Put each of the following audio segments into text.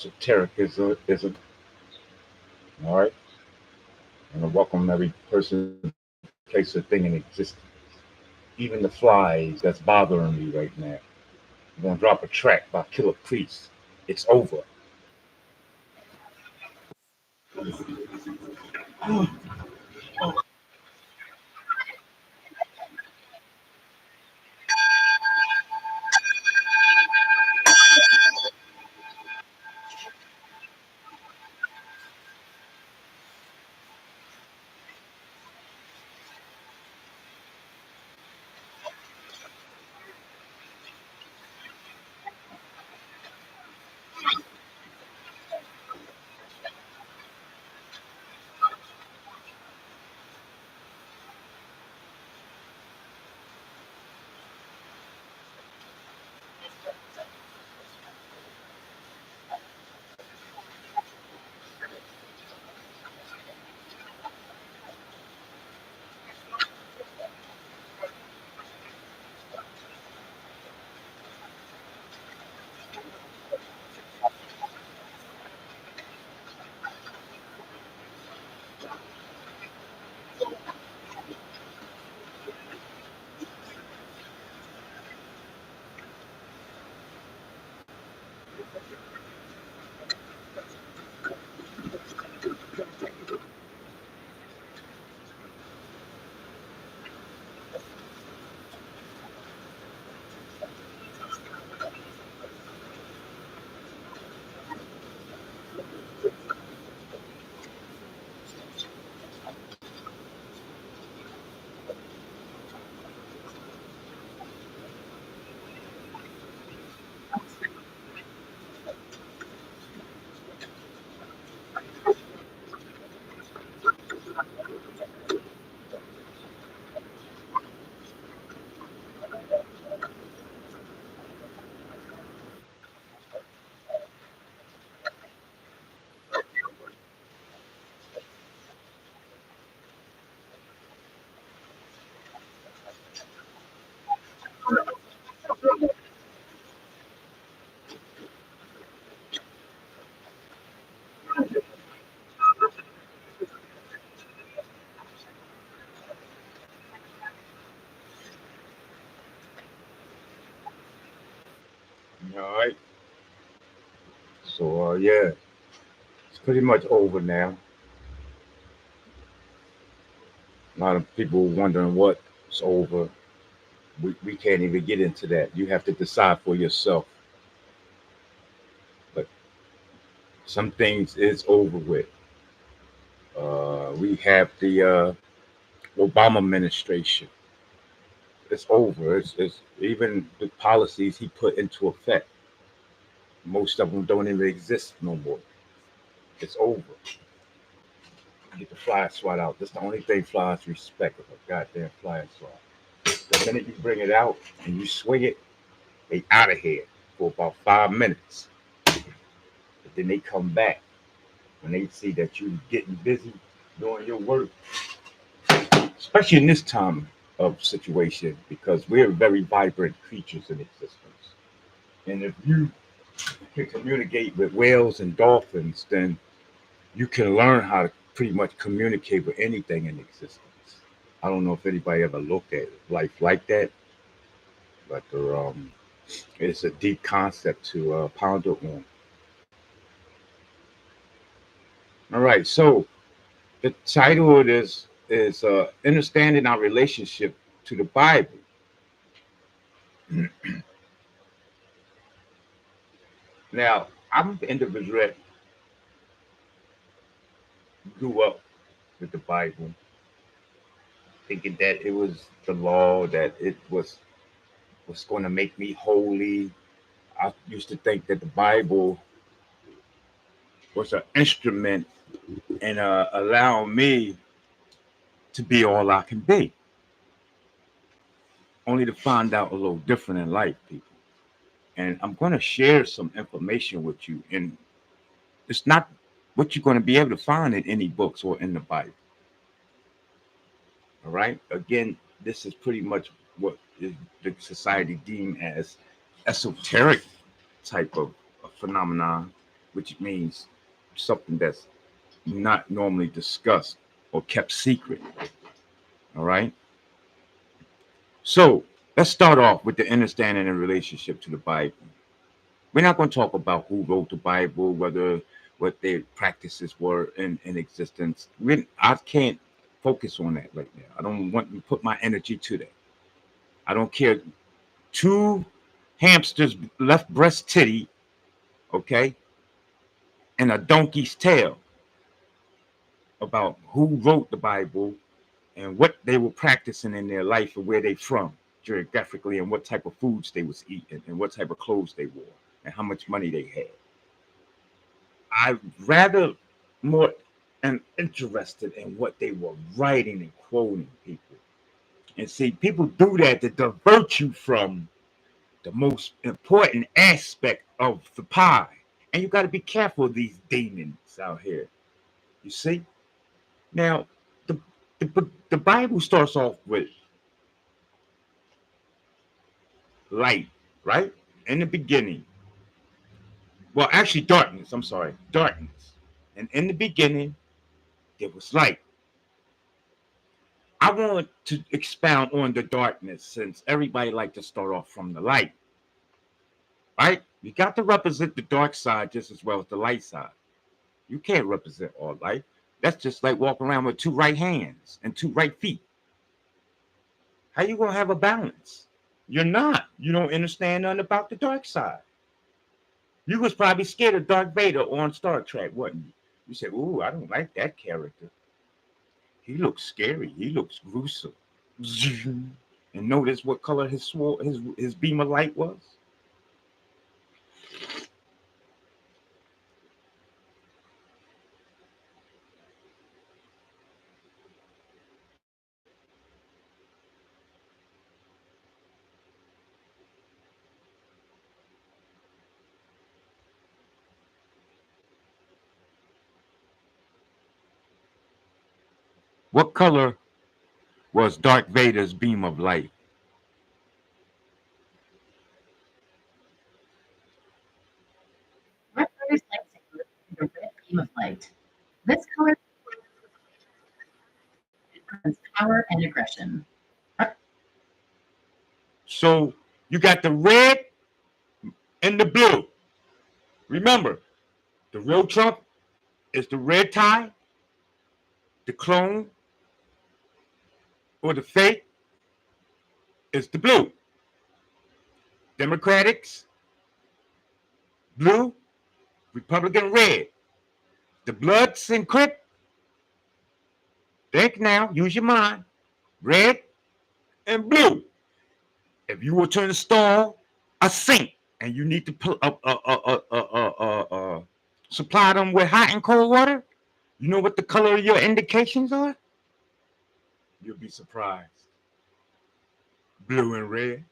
esotericism. All right. And I welcome every person, place, or thing in existence. Even the flies that's bothering me right now. I'm gonna drop a track by Killer Priest. It's over. All right. So yeah, it's pretty much over now. A lot of people wondering what's over. We can't even get into that. You have to decide for yourself. But some things is over with. We have the Obama administration. It's over. It's even the policies he put into effect. Most of them don't even exist no more. It's over. Get the fly swat out. That's the only thing flies respect of a goddamn fly swat. The minute you bring it out and you swing it, they out of here for about 5 minutes. But then they come back when they see that you're getting busy doing your work, especially in this time of situation, because we're very vibrant creatures in existence. And if you can communicate with whales and dolphins, then you can learn how to pretty much communicate with anything in existence. I don't know if anybody ever looked at life like that, but it's a deep concept to ponder on. All right, so the title of this is Understanding Our Relationship to the Bible. Now, I'm an individual that grew up with the Bible, thinking that it was the law, that it was going to make me holy. I used to think that the Bible was an instrument in allowing me to be all I can be, only to find out a little different in life, people. And I'm going to share some information with you. And it's not what you're going to be able to find in any books or in the Bible. All right. Again, this is pretty much what is the society deemed as esoteric type of phenomenon. which means something that's not normally discussed or kept secret. All right. So let's start off with the understanding and relationship to the Bible. We're not going to talk about who wrote the Bible, whether what their practices were in existence. I can't focus on that right now. I don't want to put my energy to that. I don't care. Two hamsters left breast titty, okay, and a donkey's tail about who wrote the Bible and what they were practicing in their life and where they from geographically and what type of foods they was eating and what type of clothes they wore and how much money they had. I rather more am interested in what they were writing and quoting people. And see, people do that to divert you from the most important aspect of the pie. And you got to be careful of these demons out here. You see? Now, the, the Bible starts off with light, right? In the beginning. Well, actually, darkness. I'm sorry. Darkness. And in the beginning, there was light. I want to expound on the darkness since everybody like to start off from the light, right? You got to represent the dark side just as well as the light side. You can't represent all light. That's just like walking around with two right hands and two right feet. How you gonna have a balance? You're not. You don't understand nothing about the dark side. You was probably scared of Darth Vader on Star Trek, wasn't you? You said, "Ooh, I don't like that character. He looks scary. He looks gruesome." And notice what color his beam of light was. What color was Darth Vader's beam of light? Red colors lightsaber with a red beam of light. This color represents power and aggression. So you got the red and the blue. Remember, the real Trump is the red tie, the clone or the fake is the blue. Democrats, blue, Republican, red. The Bloods and Crip, think now, use your mind, red and blue. If you were to install a sink and you need to supply them with hot and cold water, you know what the color of your indications are? You'll be surprised. Blue and red.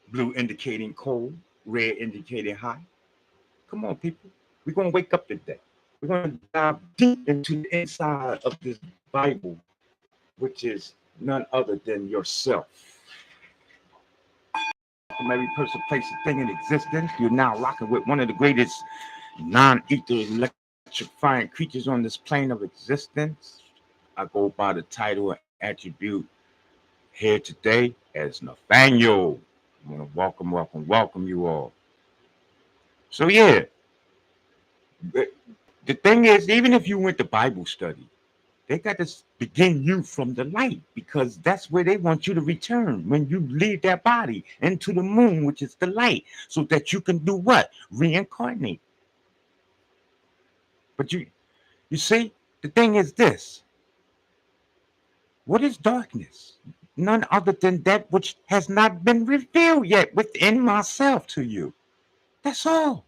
Blue indicating cold, red indicating hot. Come on, people. We're going to wake up today. We're going to dive deep into the inside of this Bible, which is none other than yourself. From every person, place, and thing in existence, you're now rocking with one of the greatest non-ether electrifying creatures on this plane of existence. I go by the title and attribute here today as Nathaniel. I want to welcome you all. So yeah, the thing is, even if you went to Bible study, they got to begin you from the light because that's where they want you to return when you leave that body into the moon, which is the light, so that you can do what? Reincarnate. But you see, the thing is this: what is darkness? None other than that which has not been revealed yet within myself to you. That's all.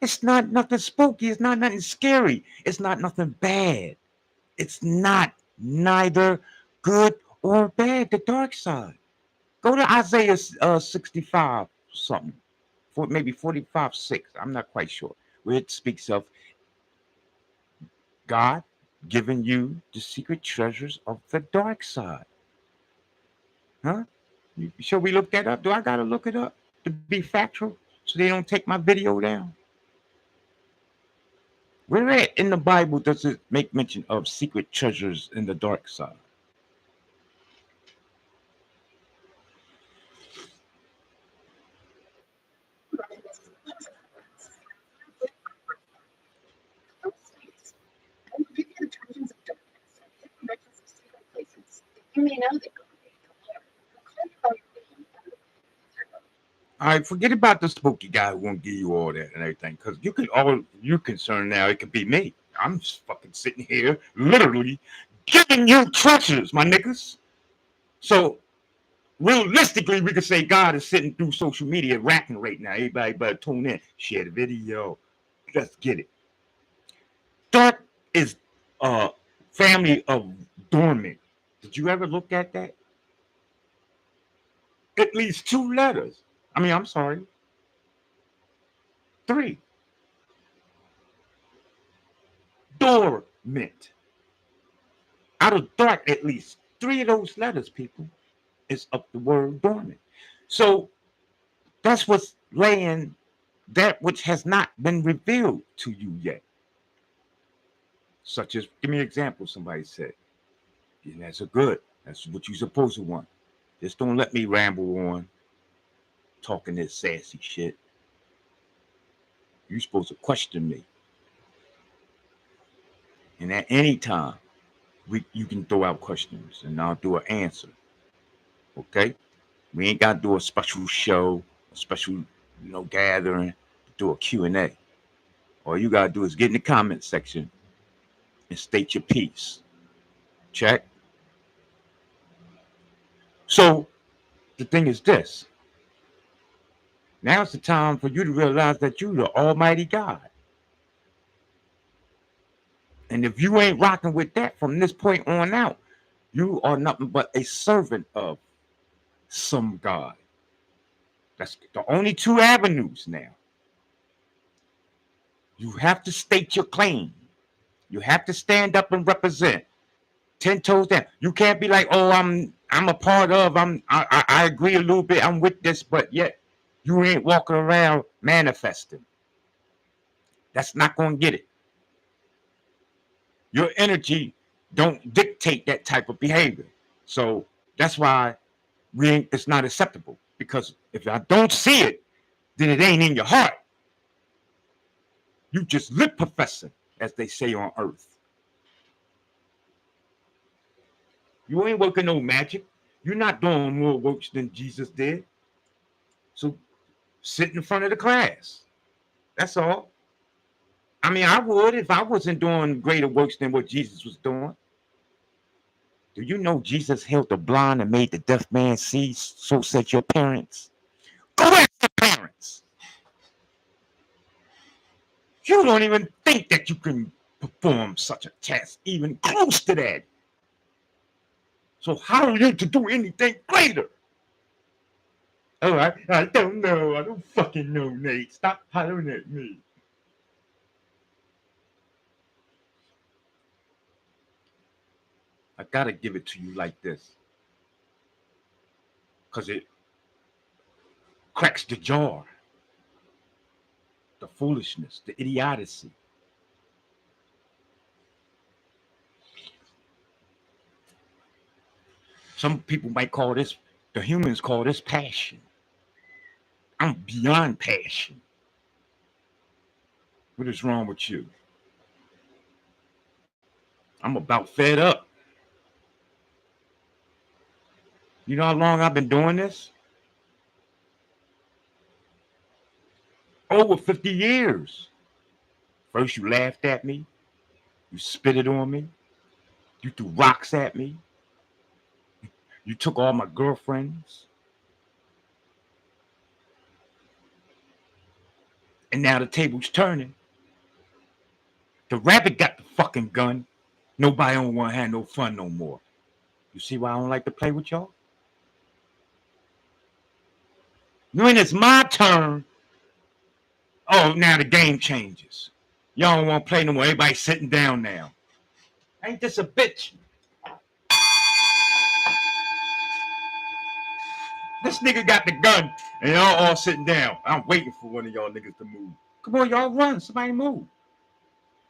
It's not nothing spooky. It's not nothing scary. It's not nothing bad. It's not neither good or bad. The dark side. Go to Isaiah 65 something, for maybe 45:6. I'm not quite sure. Where it speaks of God giving you the secret treasures of the dark side. Huh? Shall we look that up? Do I gotta look it up to be factual so they don't take my video down? Where at in the Bible does it make mention of secret treasures in the dark side? All right, forget about the spooky guy who won't give you all that and everything, because all you concerned now, it could be me. I'm just fucking sitting here, literally giving you treasures, my niggas. So realistically, we could say God is sitting through social media rapping right now. Everybody better tune in, share the video. Let's get it. Dark is a family of dormant. Did you ever look at that? At least two letters. I mean, I'm sorry, three. Dormant. Out of dark, at least three of those letters, people, is up the word dormant. So that's what's laying that which has not been revealed to you yet. Such as, give me an example, somebody said. And that's a good. That's what you're supposed to want. Just don't let me ramble on talking this sassy shit. You're supposed to question me. And at any time, you can throw out questions and I'll do an answer. Okay? We ain't got to do a special show, a special, gathering, do a Q&A. All you got to do is get in the comment section and state your piece. Check. So the thing is this. Now's the time for you to realize that you're the Almighty God. And if you ain't rocking with that from this point on out, you are nothing but a servant of some God. That's the only two avenues now. You have to state your claim. You have to stand up and represent. 10 toes down. You can't be like, oh, I'm a part of, I agree a little bit, I'm with this, but yet you ain't walking around manifesting. That's not gonna get it. Your energy don't dictate that type of behavior. So that's why it's not acceptable. Because if I don't see it, then it ain't in your heart. You just lip professing, as they say on earth. You ain't working no magic. You're not doing more works than Jesus did. So sit in front of the class. That's all. I mean, I would if I wasn't doing greater works than what Jesus was doing. Do you know Jesus healed the blind and made the deaf man see? So said your parents. Go ask your parents. You don't even think that you can perform such a task, even close to that. So how are you to do anything greater? All right, I don't know. I don't fucking know, Nate. Stop hollering at me. I gotta give it to you like this. Because it cracks the jaw. The foolishness, the idiocy. Some people might call this, the humans call this passion. I'm beyond passion. What is wrong with you? I'm about fed up. You know how long I've been doing this? Over 50 years. First you laughed at me. You spit it on me. You threw rocks at me. You took all my girlfriends. And now the table's turning. The rabbit got the fucking gun. Nobody don't want to have no fun no more. You see why I don't like to play with y'all? When it's my turn, oh, now the game changes. Y'all don't want to play no more. Everybody's sitting down now. Ain't this a bitch? This nigga got the gun, and y'all all sitting down. I'm waiting for one of y'all niggas to move. Come on, y'all run. Somebody move.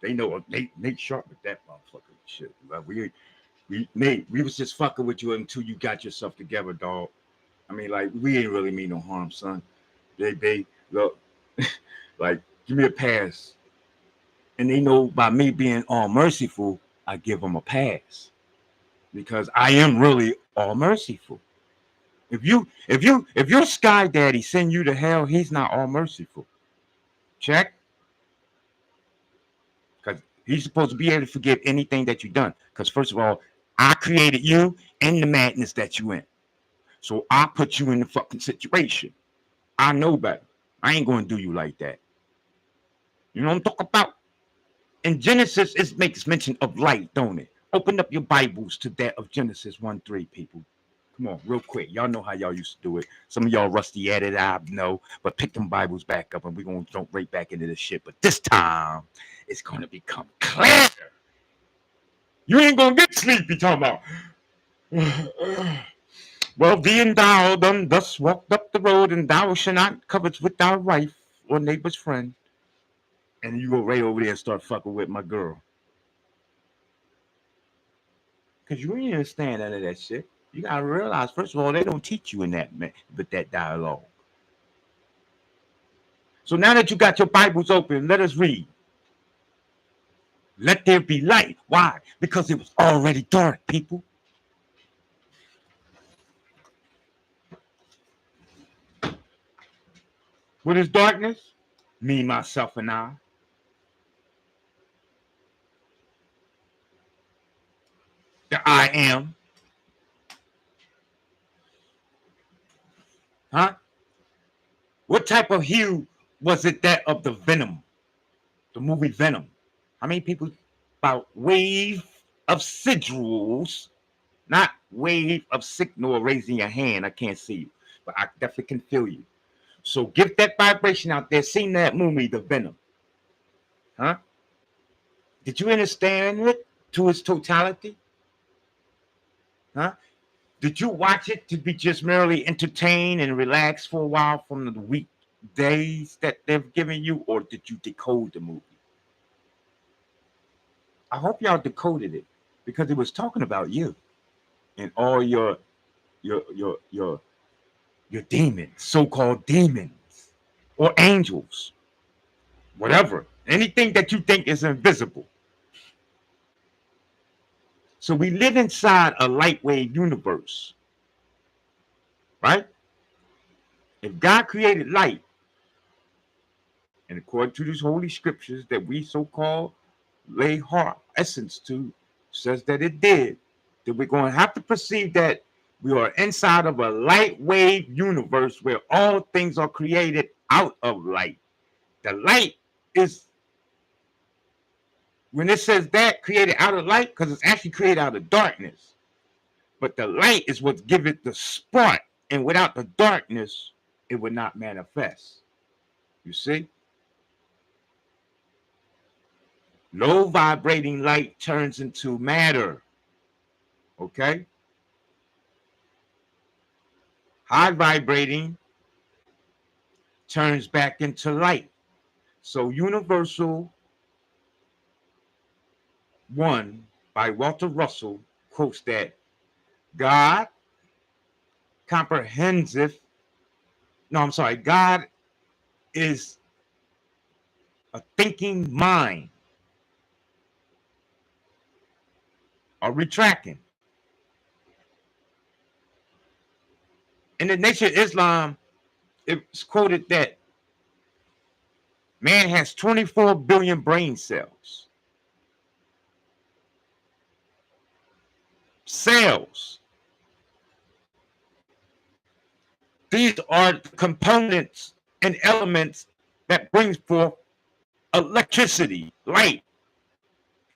They know Nate Sharp with that motherfucker shit. Like Nate, we was just fucking with you until you got yourself together, dog. I mean, like, we ain't really mean no harm, son. They look, like, give me a pass. And they know by me being all merciful, I give them a pass because I am really all merciful. If your sky daddy send you to hell, he's not all merciful. Check, because he's supposed to be able to forgive anything that you've done. Because first of all, I created you and the madness that you in, so I put you in the fucking situation. I know better. I ain't gonna do you like that. You know what I'm talking about? In Genesis, it makes mention of light, don't it? Open up your Bibles to that of Genesis 1:3, people. Come on, real quick. Y'all know how y'all used to do it. Some of y'all rusty at it, I know. But pick them Bibles back up and we're going to jump right back into this shit. But this time, it's going to become clear. You ain't going to get sleepy talking about. Well, thee and thou done thus walked up the road, and thou shalt not covet with thy wife or neighbor's friend. And you go right over there and start fucking with my girl. Because you ain't understand none of that shit. You got to realize, first of all, they don't teach you in that with that dialogue. So now that you got your Bibles open, let us read. Let there be light. Why? Because it was already dark, people. What is darkness? Me, myself, and I. The I am. Huh? What type of hue was it that of the Venom? The movie Venom. How many people about wave of sigils, not wave of signal raising your hand? I can't see you, but I definitely can feel you. So give that vibration out there. Seen that movie, The Venom. Huh? Did you understand it to its totality? Huh? Did you watch it to be just merely entertained and relaxed for a while from the weekdays that they've given you, or did you decode the movie? I hope y'all decoded it because it was talking about you and all your your your your demons, so-called demons or angels, whatever, anything that you think is invisible. So we live inside a light wave universe, right? If God created light, and according to these holy scriptures that we so-called lay heart essence to, says that it did, then we're going to have to perceive that we are inside of a light wave universe where all things are created out of light. The light is, when it says that, created out of light, because it's actually created out of darkness. But the light is what gives it the spark. And without the darkness, it would not manifest. You see? Low vibrating light turns into matter. Okay? High vibrating turns back into light. So Universal One by Walter Russell quotes that God comprehensive. No, I'm sorry. God is a thinking mind. Or retracting. In the Nation of Islam, it's quoted that man has 24 billion brain cells. Cells. These are the components and elements that brings forth electricity, light.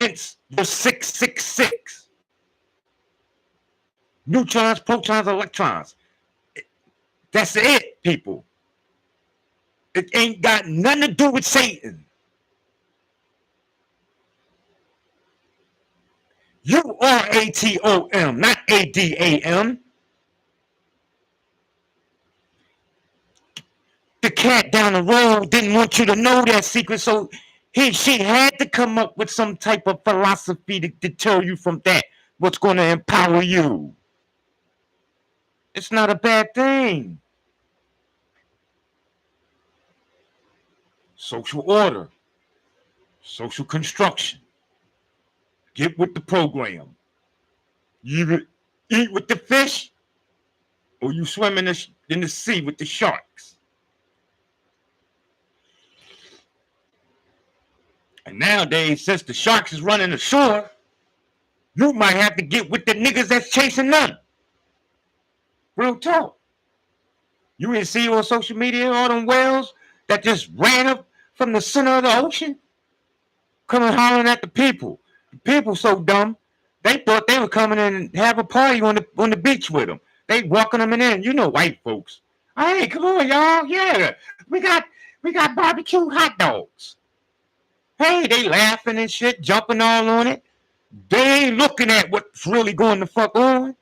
Hence the 666. Neutrons, protons, electrons. That's it, people. It ain't got nothing to do with Satan. You are ATOM, not ADAM. The cat down the road didn't want you to know that secret, so She had to come up with some type of philosophy to deter you from that. What's going to empower you? It's not a bad thing. Social order, social construction. Get with the program. You either eat with the fish or you swim in the sea with the sharks. And nowadays, since the sharks is running ashore, you might have to get with the niggas that's chasing them. Real talk. You didn't see on social media all them whales that just ran up from the center of the ocean, coming hollering at the people. The people so dumb, they thought they were coming in and have a party on the beach with them. They walking them in. You know, white folks. Hey, come on, y'all. Yeah, we got barbecue hot dogs. Hey, they laughing and shit, jumping all on it. They ain't looking at what's really going to fuck on.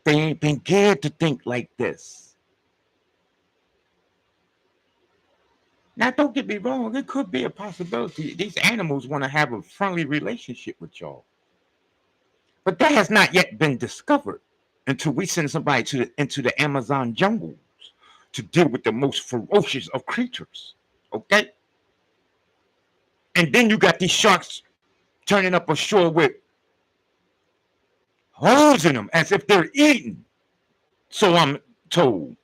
They ain't been geared to think like this. Now, don't get me wrong. It could be a possibility. These animals want to have a friendly relationship with y'all. But that has not yet been discovered until we send somebody into the Amazon jungles to deal with the most ferocious of creatures. Okay? And then you got these sharks turning up ashore with holes in them as if they're eating. So I'm told.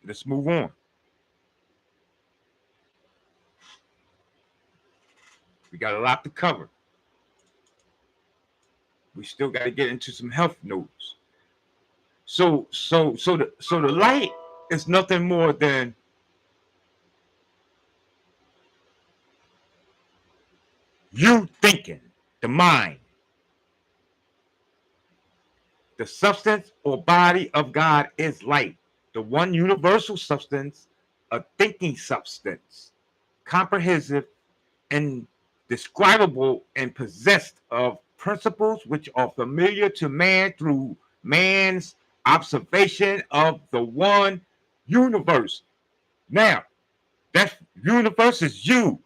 Let's move on. We got a lot to cover. We still got to get into some health notes. So the light is nothing more than you thinking, the mind. The substance or body of God is light, the one universal substance, a thinking substance, comprehensive and describable and possessed of principles which are familiar to man through man's observation of the one universe. Now, that universe is you,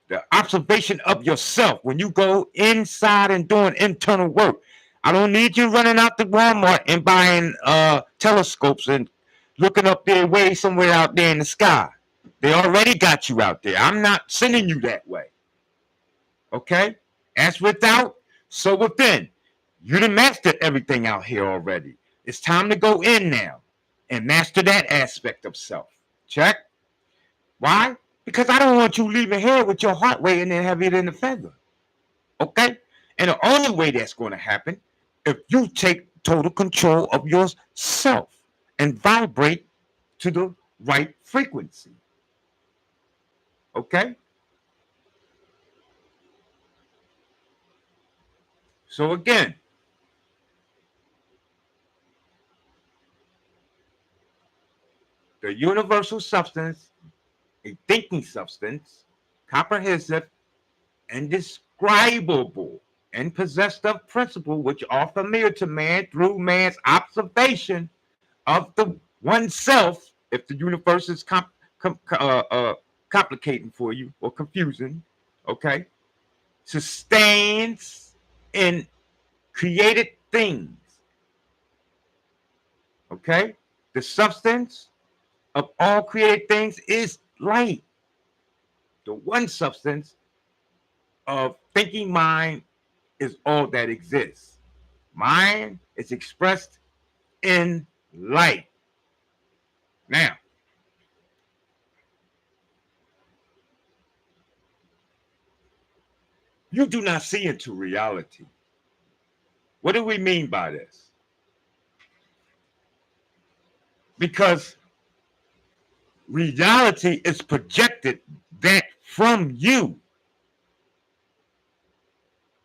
the observation of yourself when you go inside and doing internal work. I don't need you running out to Walmart and buying telescopes and looking up there way somewhere out there in the sky. They already got you out there. I'm not sending you that way. Okay? As without, so within. You done mastered everything out here already. It's time to go in now and master that aspect of self. Check? Why? Because I don't want you leaving here with your heart weighing in heavier than a feather. Okay? And the only way that's going to happen if you take total control of yourself and vibrate to the right frequency. Okay? So again, the universal substance, a thinking substance, comprehensive, indescribable, and possessed of principle which are familiar to man through man's observation of the oneself. If the universe is complicating for you or confusing, okay, sustains in created things. Okay, the substance of all created things is light. The one substance of thinking mind is all that exists. Mind is expressed in light. Now, you do not see into reality. What do we mean by this? Because reality is projected that from you.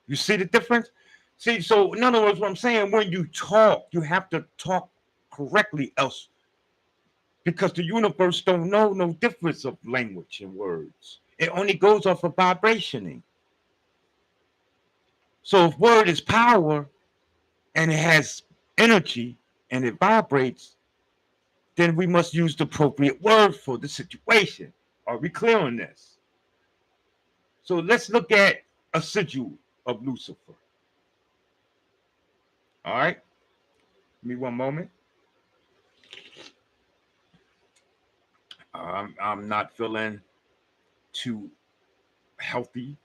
You see the difference? See, so in other words, what I'm saying, when you talk, you have to talk correctly, else, because the universe don't know no difference of language and words. It only goes off of vibrationing. So if word is power and it has energy and it vibrates, then we must use the appropriate word for the situation. Are we clear on this? So let's look at a sigil of Lucifer. All right. Give me one moment. I'm not feeling too healthy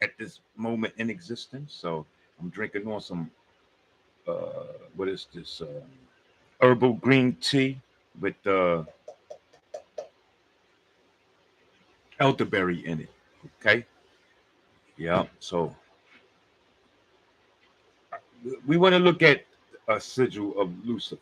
at this moment in existence, so I'm drinking on some what is this herbal green tea with elderberry in it. Okay. Yeah. So we want to look at a sigil of Lucifer.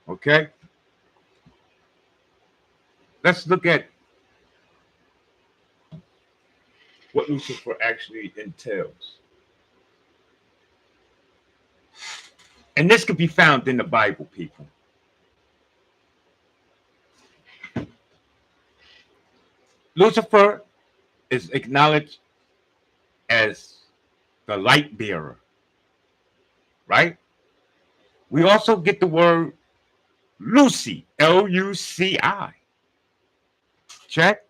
Okay. Let's look at what Lucifer actually entails. And this could be found in the Bible, people. Lucifer is acknowledged as the light bearer, right? We also get the word Lucy, Luci. Check.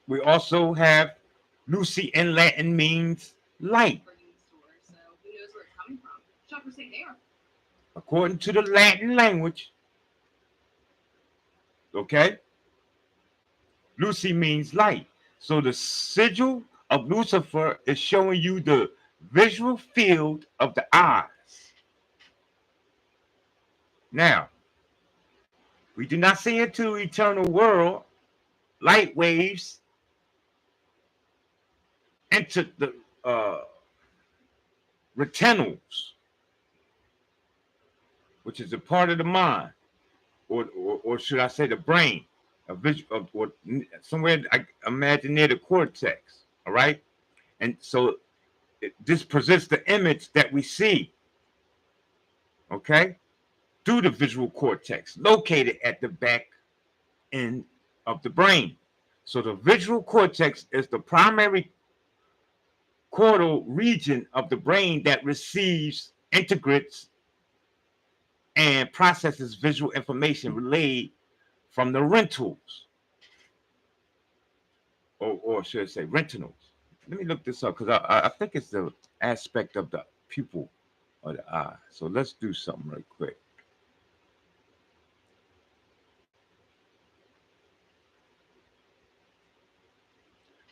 We also have Lucy in Latin means light. According to the Latin language, okay, Lucy means light. So the sigil of Lucifer is showing you the visual field of the eyes. Now, we do not see into eternal world. Light waves enter the retinals, which is a part of the mind, or should I say the brain, a visual, or somewhere I imagine near the cortex. All right, and so this presents the image that we see. Okay, through the visual cortex, located at the back end of the brain. So the visual cortex is the primary caudal region of the brain that receives, integrates, and processes visual information relayed from the rentals, or should I say retinals. Let me look this up because I think it's the aspect of the pupil of the eye. So let's do something right quick.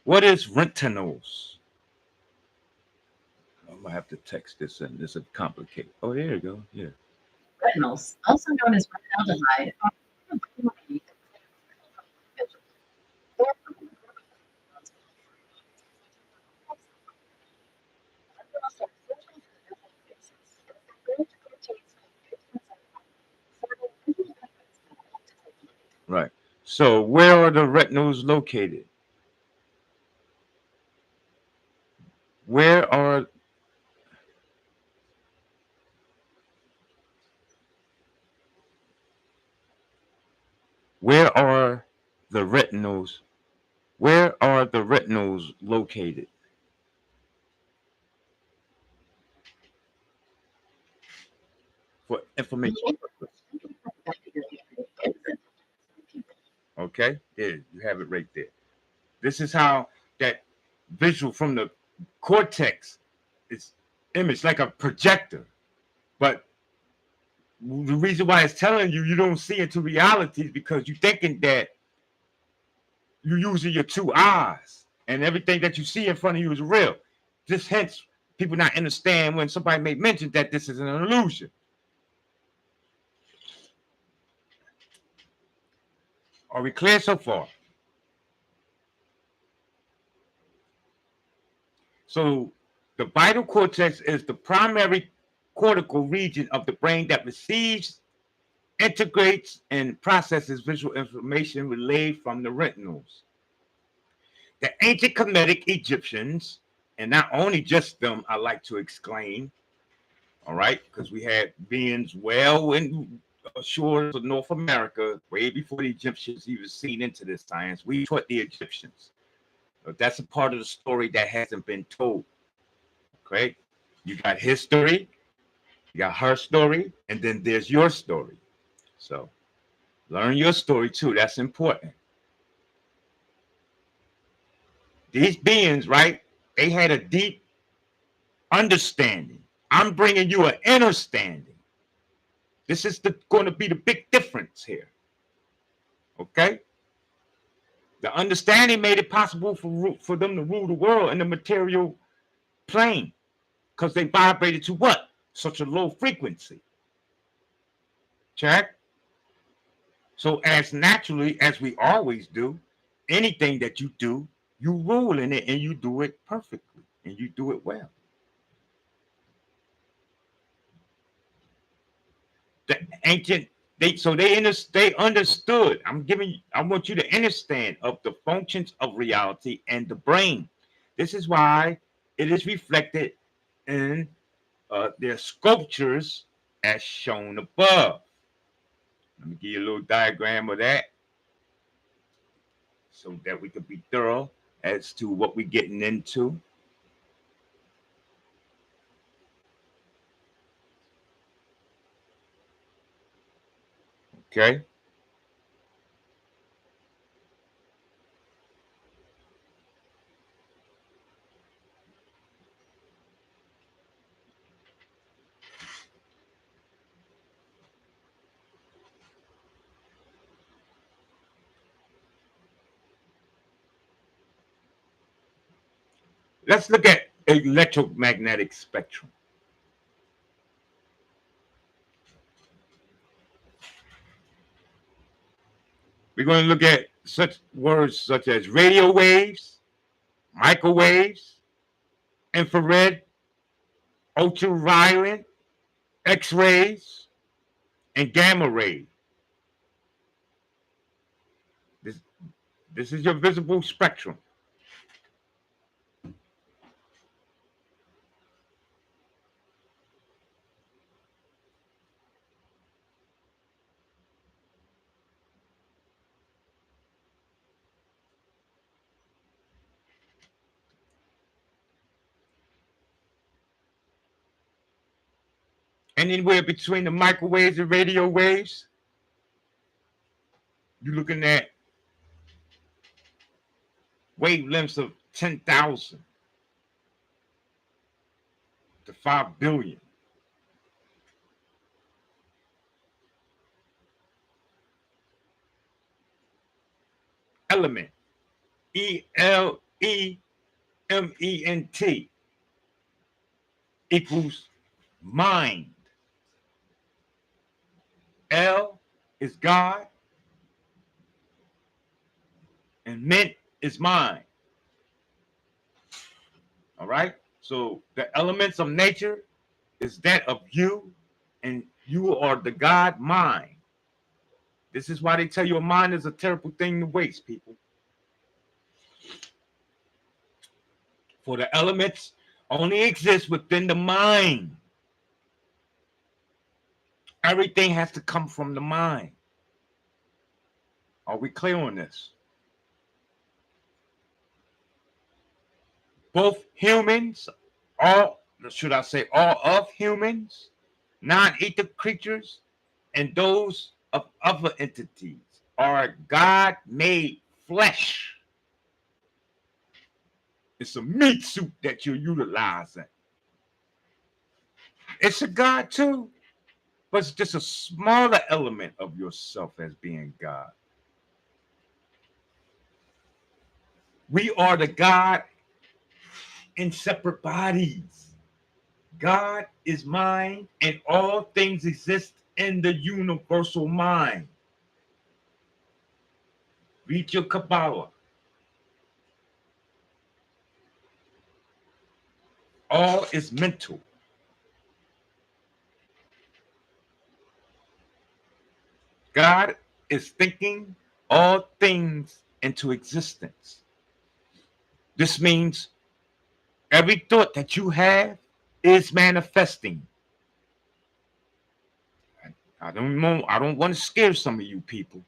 What is retinals? I'm gonna have to text this in. This is complicated. Oh, there you go. Yeah. Retinals, also known as retinaldehyde, are Right. So where are the retinals located? Where are where are the retinals? Where are the retinals located? For information purpose. Okay, there you have it right there. This is how that visual from the cortex is image like a projector. But the reason why it's telling you you don't see into reality is because you're thinking that you're using your two eyes and everything that you see in front of you is real. Just hence people not understand when somebody may mention that this is an illusion. Are we clear so far? So The vital cortex is the primary cortical region of the brain that receives, integrates, and processes visual information relayed from the retinals. The ancient Kemetic Egyptians, and not only just them, I like to exclaim, all right, because we had beings well in shores of North America way before the Egyptians even seen into this science. We taught the Egyptians. But that's a part of the story that hasn't been told. Okay, you got history, you got her story, and then there's your story. So learn your story too. That's important. These beings, right? They had a deep understanding. I'm bringing you an understanding. This is going to be the big difference here. Okay? The understanding made it possible for them to rule the world in the material plane because they vibrated to what? Such a low frequency. Check. So as naturally as we always do, anything that you do, you rule in it and you do it perfectly and you do it well. The ancient they understood. I want you to understand of the functions of reality and the brain. This is why it is reflected in their sculptures as shown above. Let me give you a little diagram of that so that we could be thorough as to what we're getting into. Okay. Let's look at electromagnetic spectrum. We're going to look at such words such as radio waves, microwaves, infrared, ultraviolet, X-rays, and gamma rays. This is your visible spectrum. Anywhere between the microwaves and radio waves, you're looking at wavelengths of 10,000 to 5 billion. Element, ELEMENT, equals mind. L is God, and ment is mind. All right? So the elements of nature is that of you, and you are the God mind. This is why they tell you a mind is a terrible thing to waste, people. For the elements only exist within the mind. Everything has to come from the mind. Are we clear on this? Both humans, all of humans, non-ether creatures, and those of other entities are God-made flesh. It's a meat suit that you're utilizing. It's a God too, but it's just a smaller element of yourself as being God. We are the God in separate bodies. God is mind, and all things exist in the universal mind. Read your Kabbalah. All is mental. God is thinking all things into existence. This means every thought that you have is manifesting. I don't know. I don't want to scare some of you people.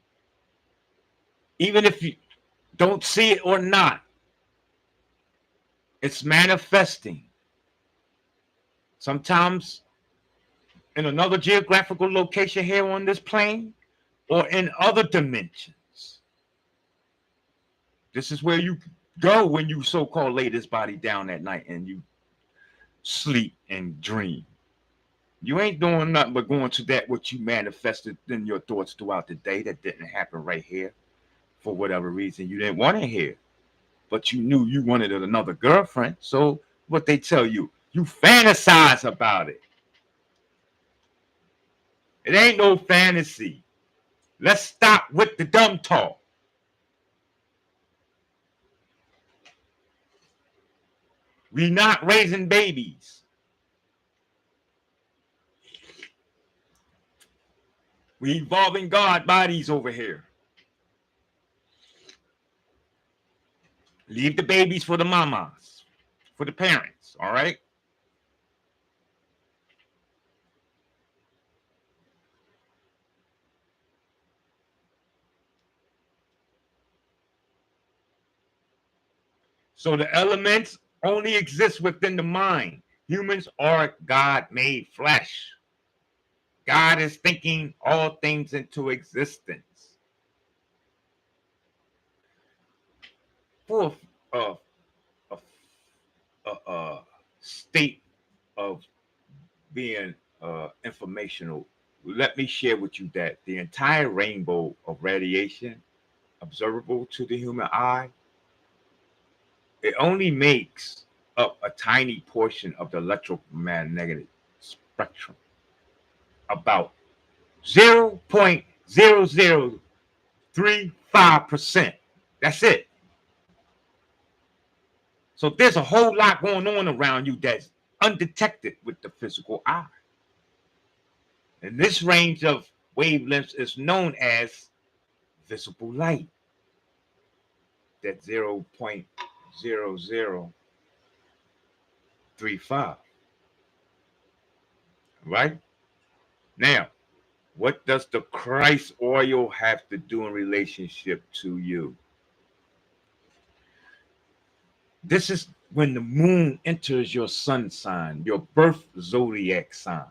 Even if you don't see it or not, it's manifesting. Sometimes in another geographical location here on this plane or in other dimensions. This is where you go when you so-called lay this body down at night and you sleep and dream. You ain't doing nothing but going to that what you manifested in your thoughts throughout the day that didn't happen right here for whatever reason you didn't want to hear. But you knew you wanted another girlfriend. So what they tell you, you fantasize about it. It ain't no fantasy. Let's stop with the dumb talk. We not raising babies. We evolving God bodies over here. Leave the babies for the mamas, for the parents, all right? So the elements only exist within the mind. Humans are God-made flesh. God is thinking all things into existence. For a, a state of being informational, let me share with you that the entire rainbow of radiation observable to the human eye, it only makes up a tiny portion of the electromagnetic spectrum, about 0.0035%. That's it. So there's a whole lot going on around you that's undetected with the physical eye. And this range of wavelengths is known as visible light. That 0.0035. Right? Now, what does the Christ oil have to do in relationship to you? This is when the moon enters your sun sign, your birth zodiac sign.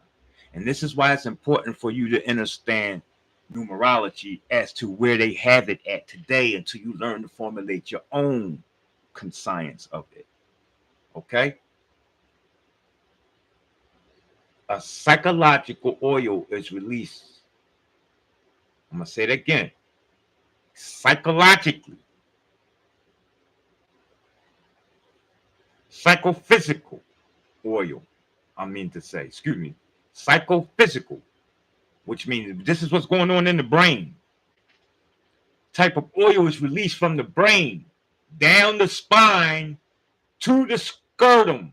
And this is why it's important for you to understand numerology as to where they have it at today until you learn to formulate your own conscience of it. Okay? A psychological oil is released. I'm going to say it again. Psychologically. Psychophysical oil. I mean to say, excuse me. Psychophysical, which means this is what's going on in the brain. Type of oil is released from the brain down the spine to the scrotum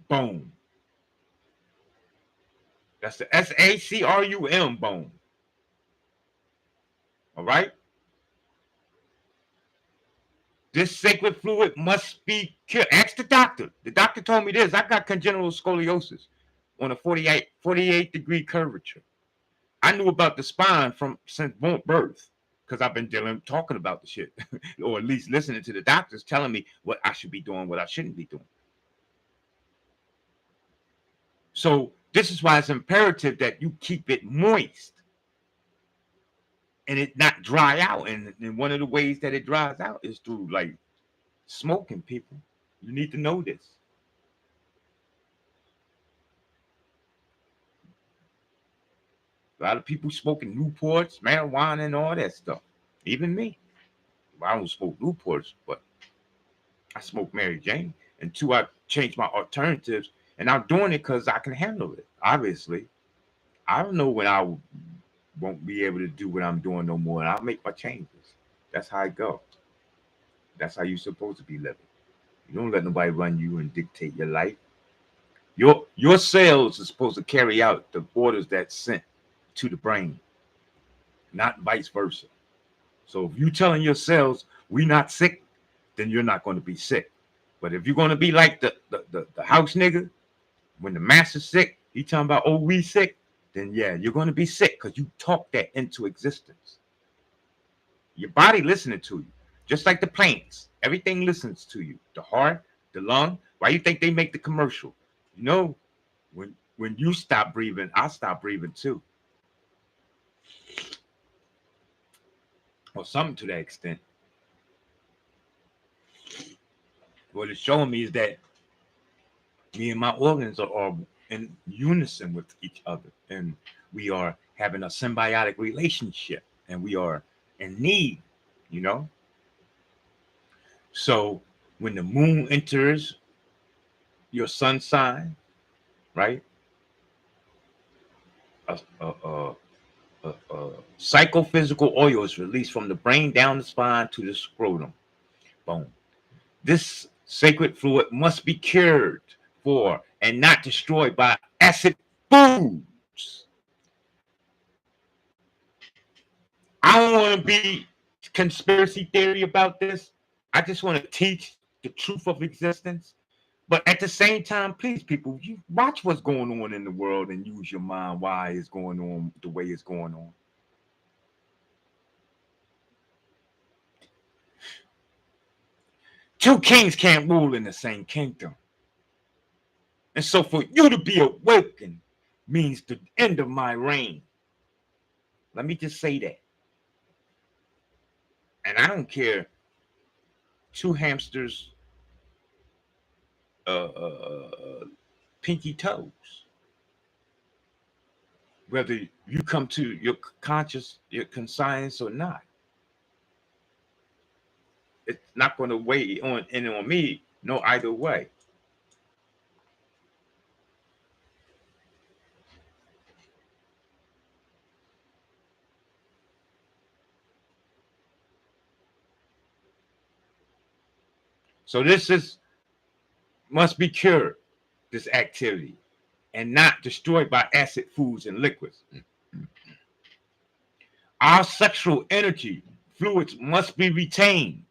bone. That's the SACRUM bone. All right. This sacred fluid must be killed. Ask the doctor. The doctor told me this. I got congenital scoliosis on a 48 degree curvature. I knew about the spine from since birth because I've been talking about the shit, or at least listening to the doctors telling me what I should be doing, what I shouldn't be doing. So this is why it's imperative that you keep it moist and it not dry out. And one of the ways that it dries out is through like smoking, people. You need to know this. A lot of people smoking Newports, marijuana, and all that stuff. Even me. I don't smoke Newports, but I smoke Mary Jane. And two, I changed my alternatives. And I'm doing it because I can handle it. Obviously, I don't know when I won't be able to do what I'm doing no more. And I'll make my changes. That's how I go. That's how you're supposed to be living. You don't let nobody run you and dictate your life. Your cells are supposed to carry out the orders that's sent to the brain, not vice versa. So if you telling your cells we not sick, then you're not going to be sick. But if you're going to be like the house nigga, when the master's sick, he talking about, oh, we sick, then yeah, you're going to be sick because you talk that into existence. Your body listening to you, just like the plants. Everything listens to you. The heart, the lung. Why you think they make the commercial? You know, when you stop breathing, I stop breathing too. Or something to that extent. What it's showing me is that me and my organs are in unison with each other, and we are having a symbiotic relationship, and we are in need, you know. So when the moon enters your sun sign, right, a, a, a, psychophysical oil is released from the brain down the spine to the scrotum bone. This sacred fluid must be cured for and not destroyed by acid foods. I don't want to be conspiracy theory about this. I just want to teach the truth of existence. But at the same time, please, people, you watch what's going on in the world and use your mind why it's going on the way it's going on. Two kings can't rule in the same kingdom. And so for you to be awakened means the end of my reign. Let me just say that. And I don't care. Two hamsters, pinky toes. Whether you come to your your conscience or not, it's not going to weigh on me. No, either way. So this must be cured. This activity. And not destroyed by acid foods and liquids. Our sexual energy fluids must be retained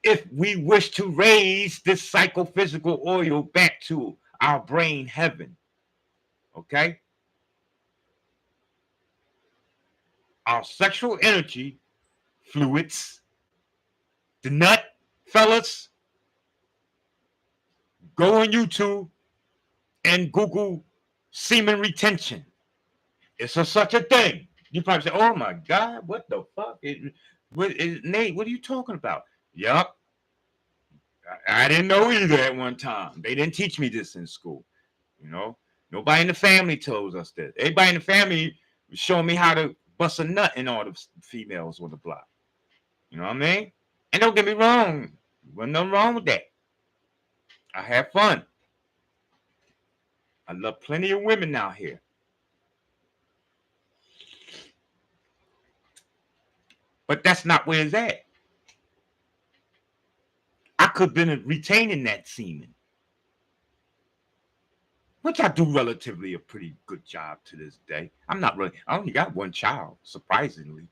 if we wish to raise this psychophysical oil back to our brain heaven. Okay? Our sexual energy fluids, the nut, fellas, go on YouTube and Google semen retention. It's such a thing. You probably say, oh my God, what the fuck? Nate, what are you talking about? Yup. I didn't know either at one time. They didn't teach me this in school. You know, nobody in the family told us this. Everybody in the family was showing me how to bust a nut in all the females on the block. You know what I mean? And don't get me wrong, wasn't nothing wrong with that. I had fun. I love plenty of women out here. But that's not where it's at. I could have been retaining that semen, which I do relatively a pretty good job to this day. I only got one child, surprisingly.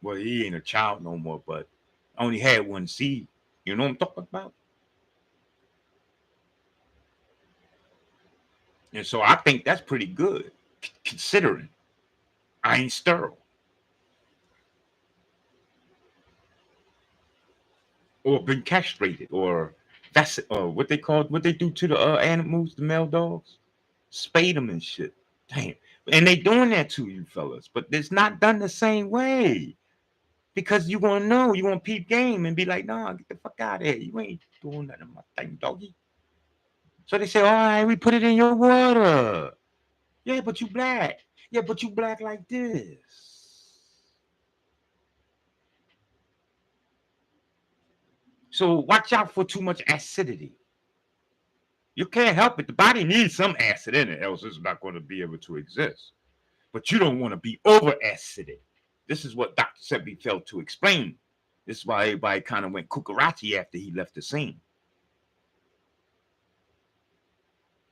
Well, he ain't a child no more, but I only had one seed. You know what I'm talking about? And so I think that's pretty good, considering I ain't sterile. Or been castrated, or that's what they do to the animals, the male dogs, spade them and shit. Damn, and they doing that to you fellas, but it's not done the same way because you gonna peep game and be like, nah, get the fuck out of here, you ain't doing nothing, my thing, doggy. So they say, all right, we put it in your water. Yeah, but you black. Yeah, but you black like this. So watch out for too much acidity. You can't help it. The body needs some acid in it, else it's not going to be able to exist. But you don't want to be over acidic. This is what Dr. Sebi failed to explain. This is why everybody kind of went cucarachi after he left the scene.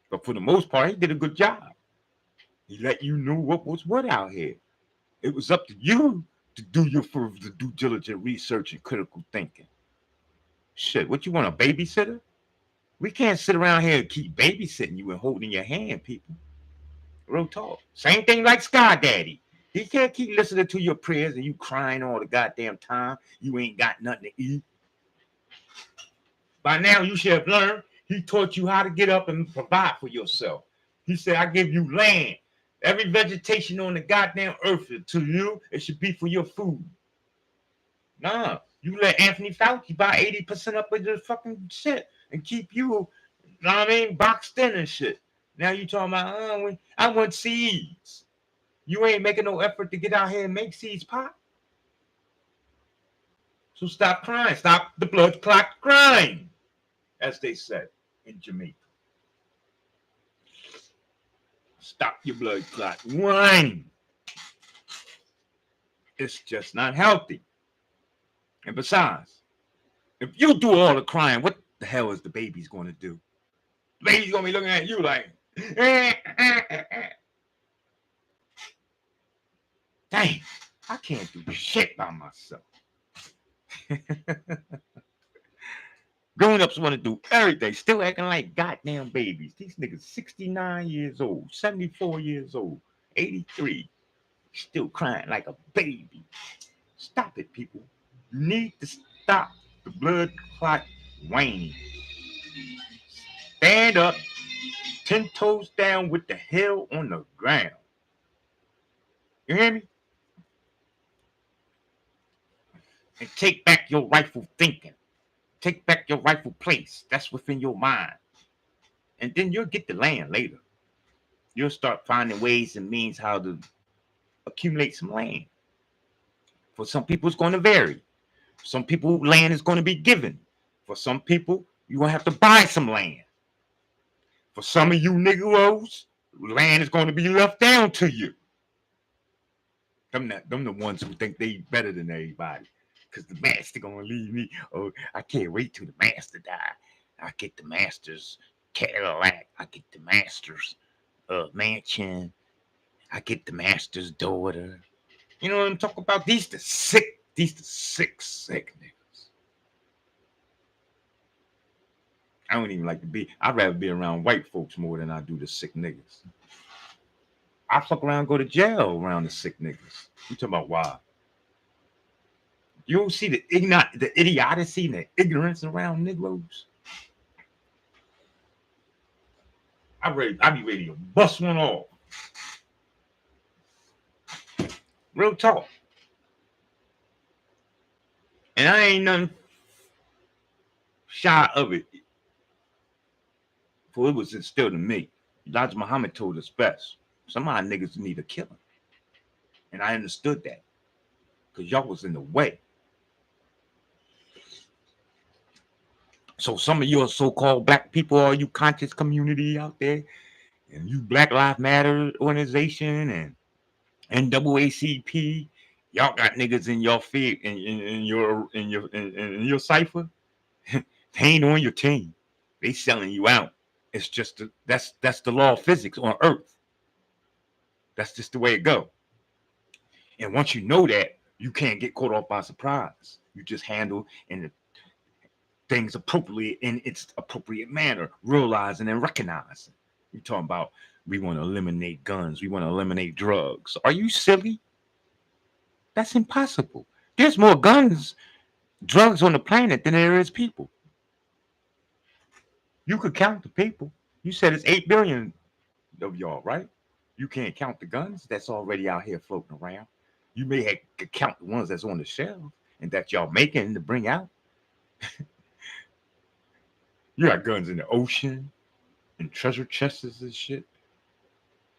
But for the most part, he did a good job. He let you know what was what out here. It was up to you to do your further due diligent research and critical thinking. Shit, what you want, a babysitter? We can't sit around here and keep babysitting you and holding your hand, people. Real talk. Same thing like Sky Daddy. He can't keep listening to your prayers and you crying all the goddamn time. You ain't got nothing to eat. By now, you should have learned. He taught you how to get up and provide for yourself. He said, I give you land. Every vegetation on the goddamn earth to you, it should be for your food. Nah, you let Anthony Fauci buy 80% up of the fucking shit and keep you know what I mean, boxed in and shit. Now you talking about, I want seeds. You ain't making no effort to get out here and make seeds pop. So stop crying. Stop the blood clot crying, as they said in Jamaica. Stop your blood clot whining. It's just not healthy. And besides, if you do all the crying, what the hell is the baby's going to do? The baby's going to be looking at you like, dang, I can't do shit by myself. Grown-ups want to do everything, still acting like goddamn babies. These niggas 69 years old, 74 years old, 83, still crying like a baby. Stop it, people. You need to stop the blood clot whining. Stand up, 10 toes down with the hell on the ground. You hear me? And take back your rightful thinking. Take back your rightful place. That's within your mind. And then you'll get the land later. You'll start finding ways and means how to accumulate some land. For some people, it's going to vary. Some people, land is going to be given. For some people, you're going to have to buy some land. For some of you Negroes, land is going to be left down to you. Them the ones who think they better than everybody. Because the master going to leave me. Oh, I can't wait till the master die. I get the master's Cadillac. I get the master's mansion. I get the master's daughter. You know what I'm talking about? These the sick niggas. I don't even like to be. I'd rather be around white folks more than I do the sick niggas. I fuck around and go to jail around the sick niggas. You talking about why? You don't see the idiocy and the ignorance around Negroes? I be ready to bust one off. Real talk. And I ain't nothing shy of it. For it was instilled in me. Elijah Muhammad told us best. Some of our niggas need a killing. And I understood that. Because y'all was in the way. So some of your so-called black people, all you conscious community out there, and you Black Lives Matter organization and NAACP, y'all got niggas in your feet in your cipher. They ain't on your team. They selling you out. It's just that's the law of physics on Earth. That's just the way it go. And once you know that, you can't get caught off by surprise. You just handle and things appropriately in its appropriate manner, realizing and recognizing. You're talking about we want to eliminate guns, we want to eliminate drugs. Are you silly? That's impossible. There's more guns, drugs on the planet than there is people. You could count the people. You said it's 8 billion of y'all, right? You can't count the guns that's already out here floating around. You may have to count the ones that's on the shelf and that y'all making to bring out. You got guns in the ocean and treasure chests and shit.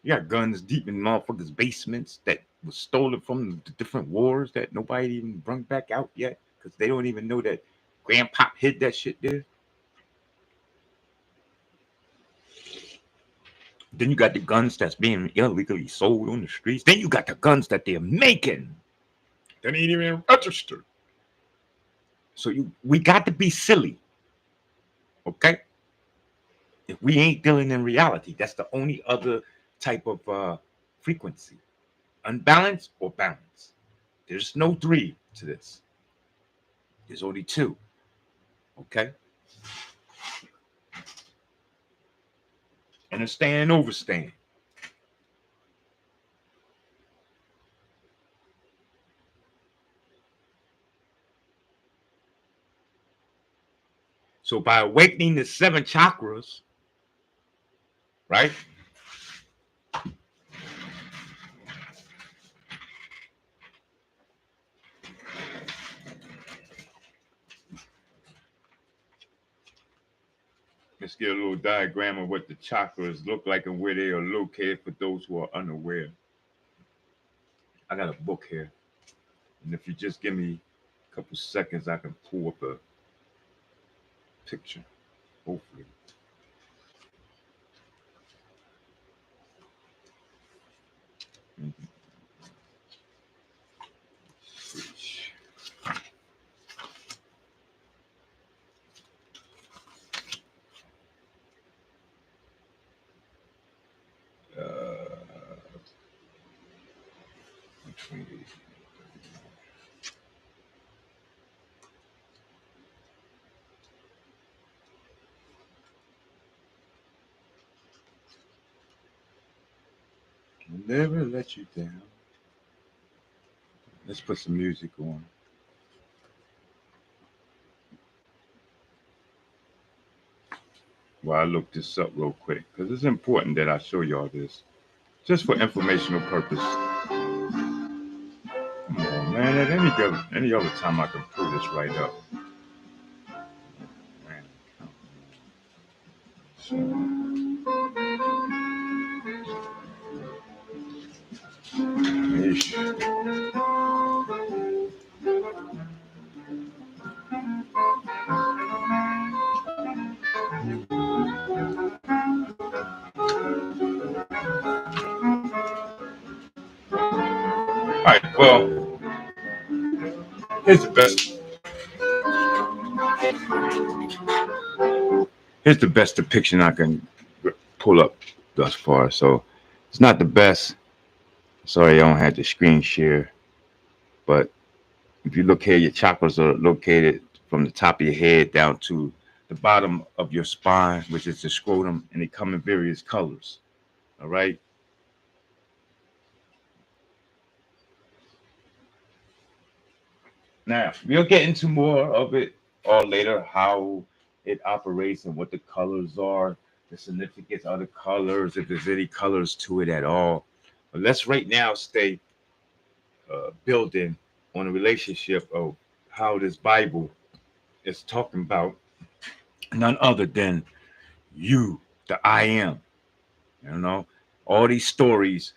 You got guns deep in motherfuckers' basements that was stolen from the different wars that nobody even brought back out yet because they don't even know that Grandpop hid that shit there. Then you got the guns that's being illegally sold on the streets. Then you got the guns that they're making. They ain't even registered. So we got to be silly, okay? If we ain't dealing in reality, that's the only other type of frequency, unbalanced or balance. There's no three to this. There's only two, okay? Understand and overstand. So by awakening the seven chakras, right? Let's get a little diagram of what the chakras look like and where they are located for those who are unaware. I got a book here. And if you just give me a couple seconds, I can pull up a picture, hopefully. I'll never let you down. Let's put some music on. While I look this up real quick, because it's important that I show y'all this, just for informational purpose. Come on, man. At any other time, I can pull this right up. Ish. All right, well, here's the best. Here's the best depiction I can pull up thus far. So it's not the best. Sorry, I don't have the screen share. But if you look here, your chakras are located from the top of your head down to the bottom of your spine, which is the scrotum, and they come in various colors. All right. Now, we'll get into more of it all later, how it operates and what the colors are, the significance of the colors, if there's any colors to it at all. But let's right now stay building on a relationship of how this Bible is talking about none other than you, the I am. You know, all these stories,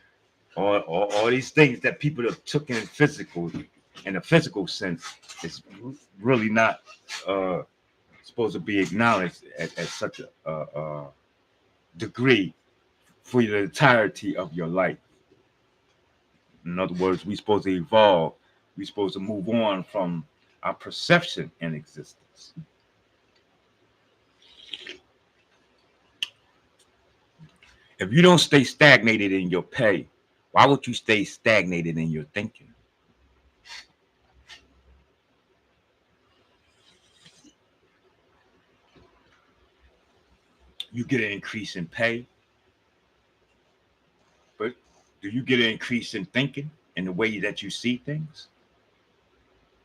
all these things that people have took in a physical sense, is really not supposed to be acknowledged at such a degree for the entirety of your life. In other words, we're supposed to evolve. We're supposed to move on from our perception in existence. If you don't stay stagnated in your pay, why would you stay stagnated in your thinking? You get an increase in pay, but do you get an increase in thinking in the way that you see things?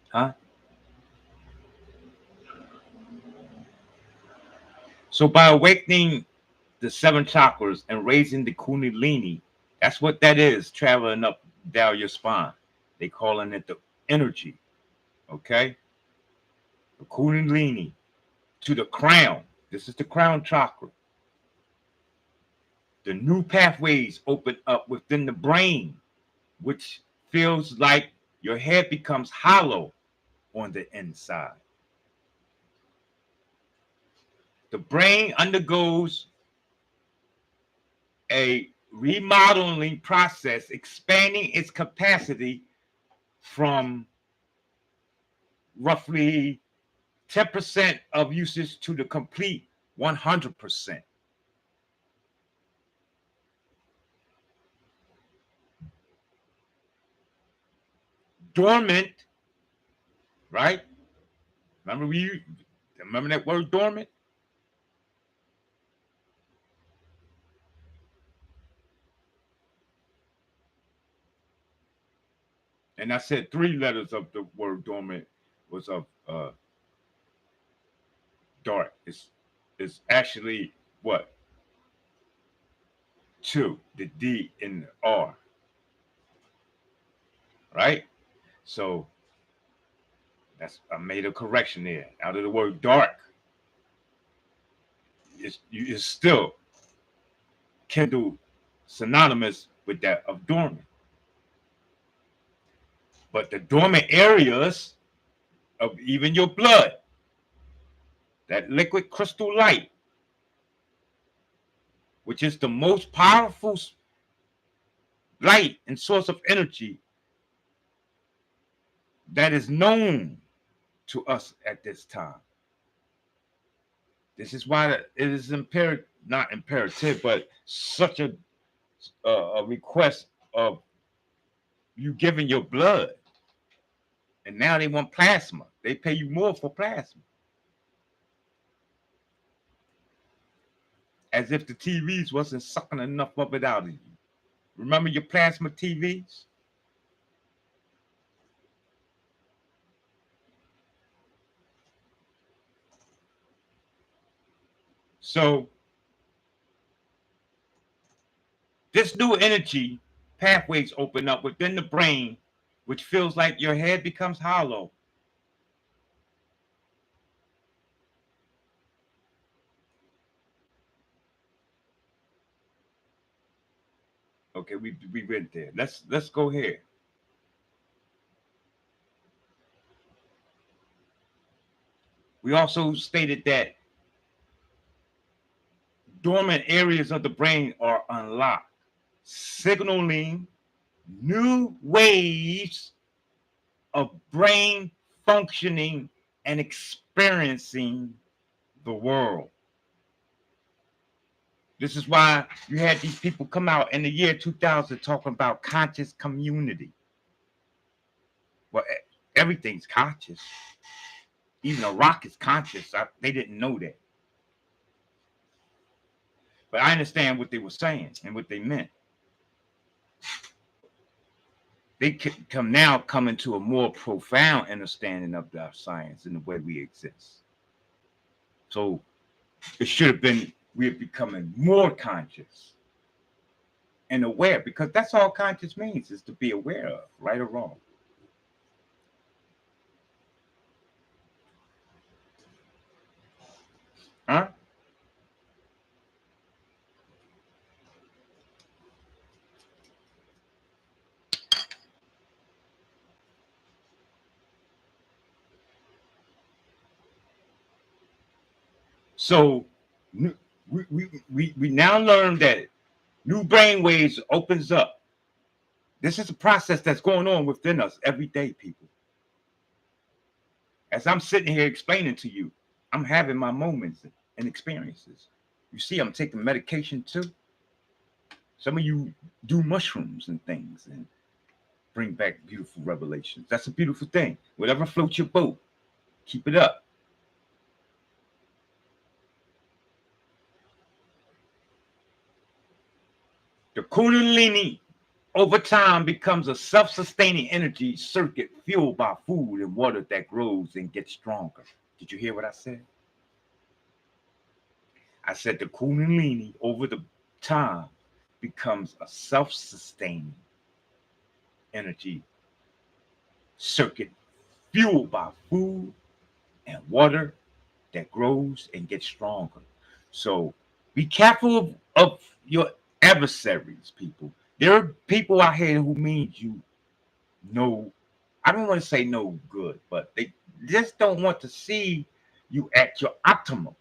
Huh? So by awakening the seven chakras and raising the kundalini, that's what that is, traveling up down your spine. They calling it the energy, okay? The kundalini to the crown. This is the crown chakra. The new pathways open up within the brain, which feels like your head becomes hollow on the inside. The brain undergoes a remodeling process, expanding its capacity from roughly 10% of usage to the complete 100%. Dormant, right? Remember that word dormant? And I said 3 letters of the word dormant was of dark. It's actually what? 2, the D and the R, right? So I made a correction there. Out of the word dark, it's still kindle synonymous with that of dormant. But the dormant areas of even your blood, that liquid crystal light, which is the most powerful light and source of energy that is known to us at this time. This is why it is not imperative, but such a request of you giving your blood. And now they want plasma. They pay you more for plasma. As if the TVs wasn't sucking enough of it out of you. Remember your plasma TVs? So this new energy pathways open up within the brain, which feels like your head becomes hollow. Okay, we went there. Let's go here. We also stated that dormant areas of the brain are unlocked, signaling new waves of brain functioning and experiencing the world. This is why you had these people come out in the year 2000 talking about conscious community. Well, everything's conscious. Even a rock is conscious. They didn't know that. But I understand what they were saying and what they meant. They come into a more profound understanding of our science and the way we exist. So it should have been we're becoming more conscious and aware, because that's all conscious means, is to be aware of, right or wrong. Huh? So we now learn that new brain waves opens up. This is a process that's going on within us every day, people. As I'm sitting here explaining to you, I'm having my moments and experiences. You see, I'm taking medication too. Some of you do mushrooms and things and bring back beautiful revelations. That's a beautiful thing. Whatever floats your boat, keep it up. The Kundalini over time becomes a self-sustaining energy circuit fueled by food and water that grows and gets stronger. Did you hear what I said? I said the Kundalini over the time becomes a self-sustaining energy circuit fueled by food and water that grows and gets stronger. So be careful of your adversaries, people. There are people out here who mean you no, I don't want to say no good, but they just don't want to see you at your optimum.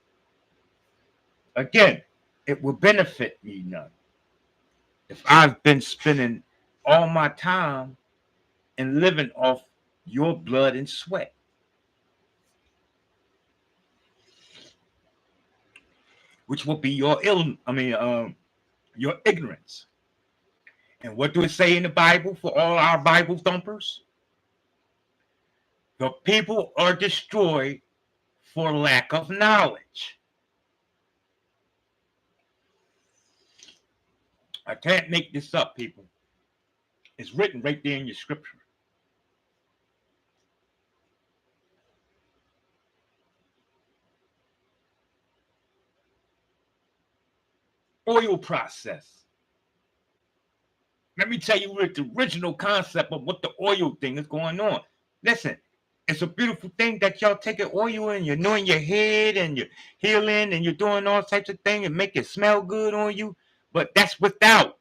Again, it will benefit me none if I've been spending all my time and living off your blood and sweat. which will be your your ignorance. And what do it say in the Bible for all our Bible thumpers? The people are destroyed for lack of knowledge. I can't make this up, people. It's written right there in your scripture. Oil process. Let me tell you what the original concept of what the oil thing is going on. Listen, it's a beautiful thing that y'all taking oil and you're anointing your head and you're healing and you're doing all types of things and make it smell good on you. But that's without.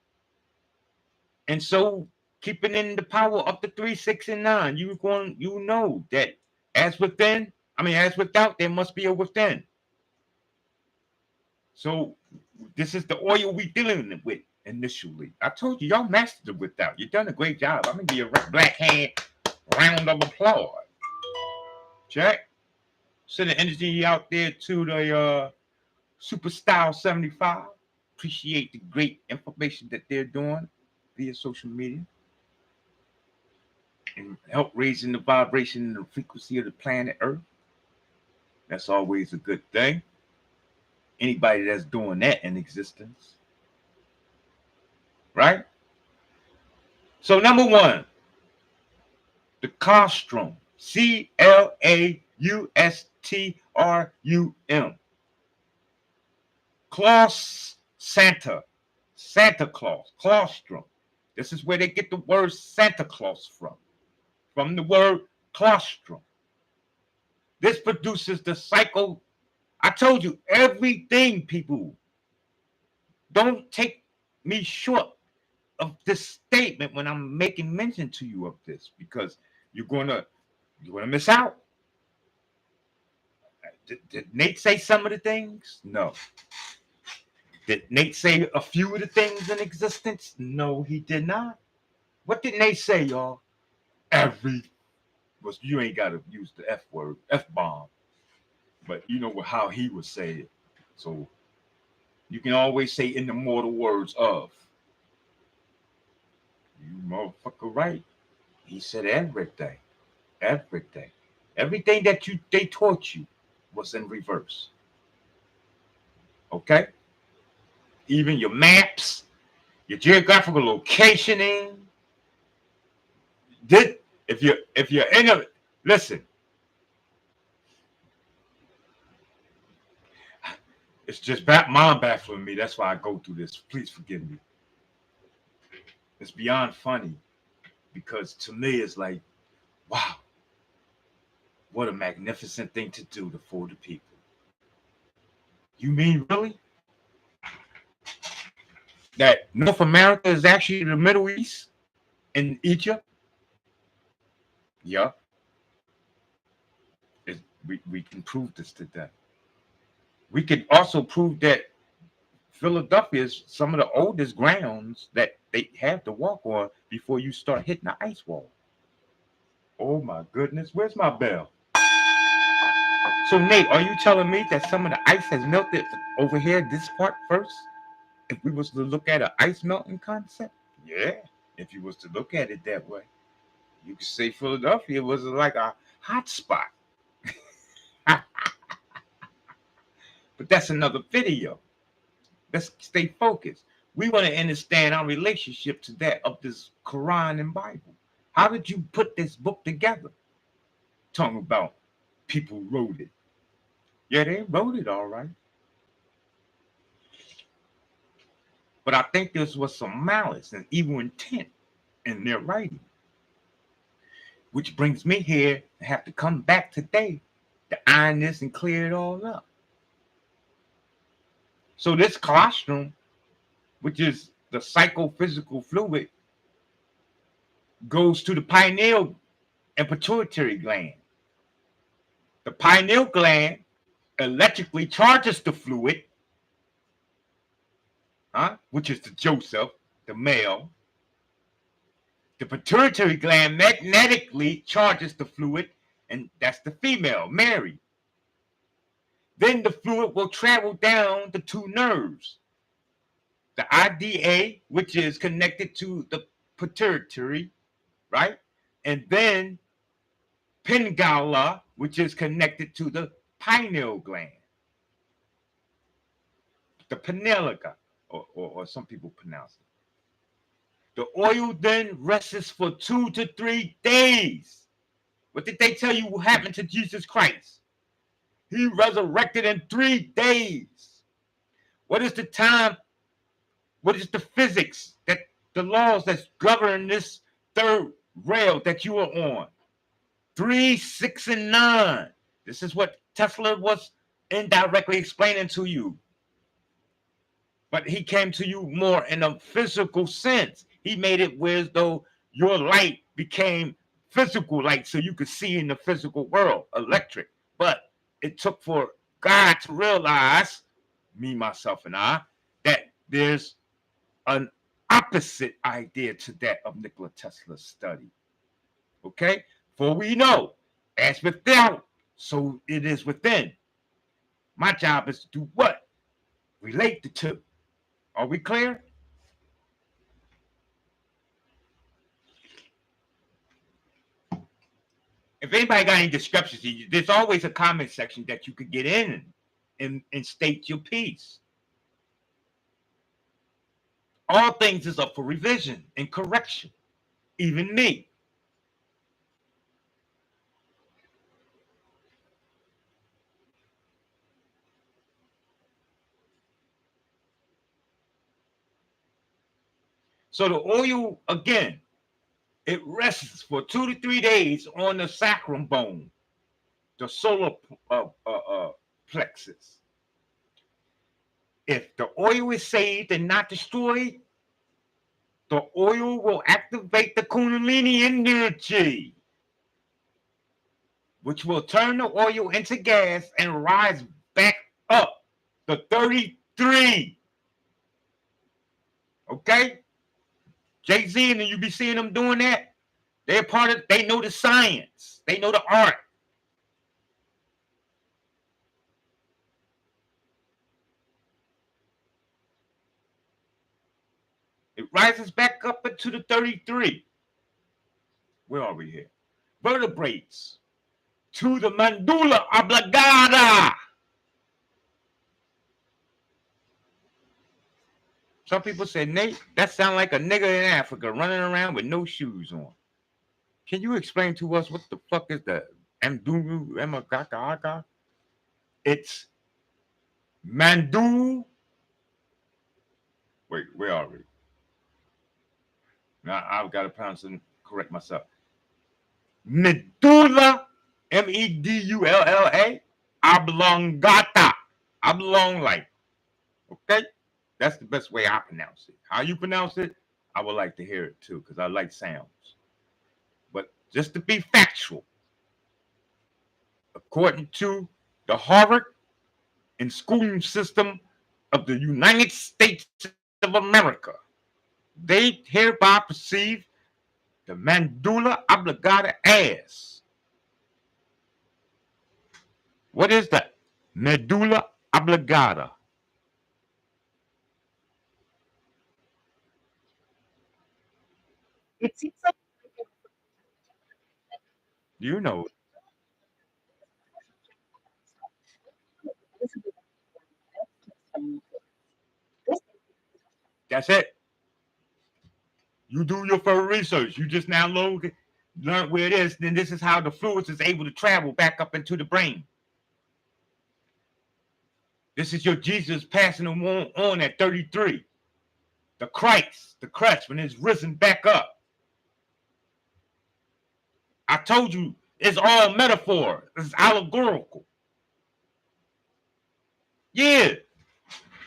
And so keeping in the power of the 3, 6, and 9, you know that as without, there must be a within. So this is the oil we dealing with initially. I told you, y'all mastered it without. You've done a great job. I'm gonna give you a black hand round of applause. Check. Send the energy out there to the Super Style 75. Appreciate the great information that they're doing via social media and help raising the vibration and the frequency of the planet Earth. That's always a good thing. Anybody that's doing that in existence. Right? So number 1, the colostrum. CLAUSTRUM. Claus Santa. Santa Claus. Colostrum. This is where they get the word Santa Claus from. From the word colostrum. This produces the cycle. I told you everything, people. Don't take me short of this statement when I'm making mention to you of this, because you're gonna miss out. Did Nate say some of the things? No. Did Nate say a few of the things in existence? No, he did not. What did Nate say, y'all? You ain't gotta use the F word, F bomb, but you know how he would say it. So you can always say in the mortal words of. You motherfucker right. He said everything. Everything. Everything that they taught you was in reverse. Okay? Even your maps, your geographical locationing. If you're in a listen, it's just mind baffling me. That's why I go through this. Please forgive me. It's beyond funny, because to me it's like, wow, what a magnificent thing to do for the people. You mean really? That North America is actually the Middle East and Egypt? Yeah. We can prove this to them. We can also prove that Philadelphia is some of the oldest grounds that they have to walk on before you start hitting the ice wall. Oh my goodness, where's my bell? So Nate, are you telling me that some of the ice has melted over here, this part first? If we was to look at an ice melting concept? Yeah, if you was to look at it that way. You could say Philadelphia was like a hot spot. But that's another video. Let's stay focused. We want to understand our relationship to that of this Quran and Bible. How did you put this book together? Talking about people wrote it. Yeah, they wrote it all right. But I think this was some malice and evil intent in their writing. Which brings me here to have to come back today to iron this and clear it all up. So this colostrum, which is the psychophysical fluid, goes to the pineal and pituitary gland. The pineal gland electrically charges the fluid, which is the Joseph, the male. The pituitary gland magnetically charges the fluid, and that's the female, Mary. Then the fluid will travel down the two nerves, the IDA, which is connected to the pituitary, right? And then Pingala, which is connected to the pineal gland, the pineal, or some people pronounce it. The oil then rests for 2 to 3 days. What did they tell you what happened to Jesus Christ? He resurrected in 3 days. What is the time? What is the physics, that the laws that govern this third rail that you are on? 3, 6, and 9. This is what Tesla was indirectly explaining to you. But he came to you more in a physical sense. He made it where as though your light became physical light so you could see in the physical world, electric. But it took for God to realize, me, myself, and I, that there's an opposite idea to that of Nikola Tesla's study. Okay? For we know, as without, so it is within. My job is to do what? Relate the two. Are we clear? If anybody got any discrepancies, there's always a comment section that you could get in and state your piece. All things is up for revision and correction, even me. So the oil, again, it rests for 2 to 3 days on the sacrum bone, the solar plexus. If the oil is saved and not destroyed, the oil will activate the Kundalini energy, which will turn the oil into gas and rise back up to 33. Okay? Jay-Z, and you be seeing them doing that. They're part of, they know the science. They know the art. It rises back up into the 33. Where are we here? Vertebrates to the medulla oblongata. Some people say, Nate, that sounds like a nigga in Africa running around with no shoes on. Can you explain to us what the fuck is the Mdulu Emagaka? It's Mandu. Wait, where are we? Now I've got to pronounce and correct myself. Medulla, Medulla, oblongata. Oblong like. Okay? That's the best way I pronounce it. How you pronounce it, I would like to hear it too, because I like sounds. But just to be factual, according to the Harvard and schooling system of the United States of America, they hereby perceive the medulla oblongata as. What is that? Medulla oblongata. It seems like You know. That's it. You do your further research. You just now learn where it is. Then this is how the fluids is able to travel back up into the brain. This is your Jesus passing on at 33. The Christ, the crest, when it's risen back up. I told you, it's all metaphor. It's allegorical. Yeah.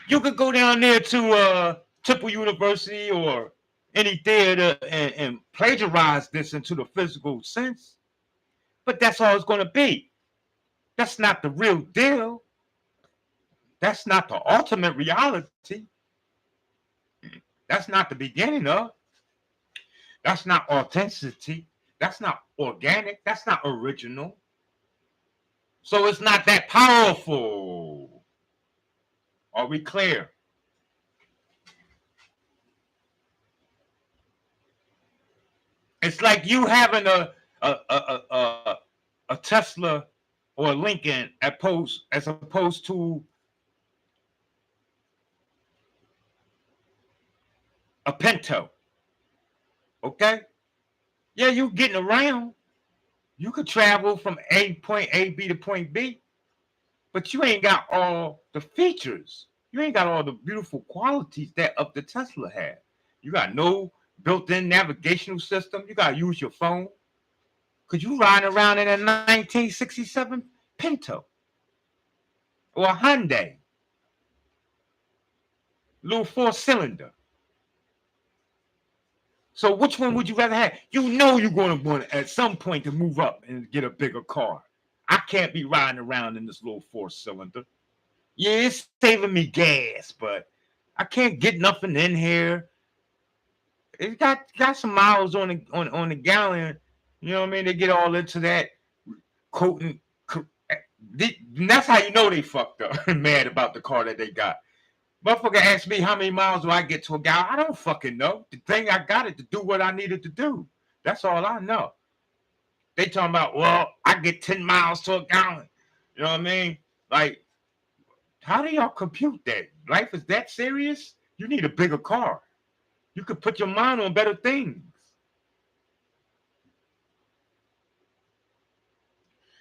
You could go down there to Temple University or any theater and plagiarize this into the physical sense. But that's all it's going to be. That's not the real deal. That's not the ultimate reality. That's not the beginning of. That's not authenticity. That's not organic. That's not original. So it's not that powerful. Are we clear? It's like you having a Tesla or a Lincoln as opposed to a Pinto. Okay? Yeah, you getting around. You could travel from point A, B to point B, but you ain't got all the features. You ain't got all the beautiful qualities that of the Tesla had. You got no built-in navigational system. You got to use your phone. Because you riding around in a 1967 Pinto or a Hyundai, little four-cylinder. So which one would you rather have? You know you're going to want at some point to move up and get a bigger car. I can't be riding around in this little four-cylinder. Yeah, it's saving me gas, but I can't get nothing in here. It got some miles on the gallon. You know what I mean? They get all into that coating. That's how you know they fucked up and mad about the car that they got. Motherfucker asked me how many miles do I get to a gallon. I don't fucking know. The thing I got it to do what I needed to do. That's all I know. They talking about, well, I get 10 miles to a gallon. You know what I mean? Like, how do y'all compute that? Life is that serious? You need a bigger car. You could put your mind on better things.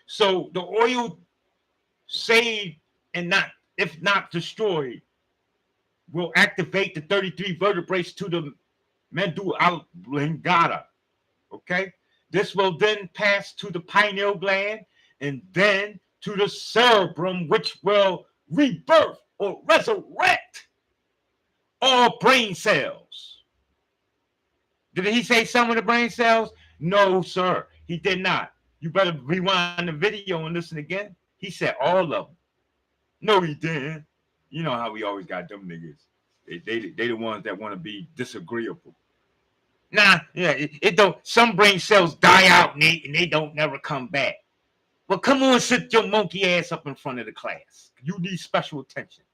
So the oil saved and not, if not destroyed, will activate the 33 vertebrae to the medulla oblongata. Okay? This will then pass to the pineal gland and then to the cerebrum, which will rebirth or resurrect all brain cells. Did he say some of the brain cells? No, sir. He did not. You better rewind the video and listen again. He said all of them. No, he didn't. You know how we always got them niggas. They the ones that want to be disagreeable. Nah, yeah, it don't. Some brain cells die out, Nate, and they don't never come back. Well, come on, sit your monkey ass up in front of the class. You need special attention.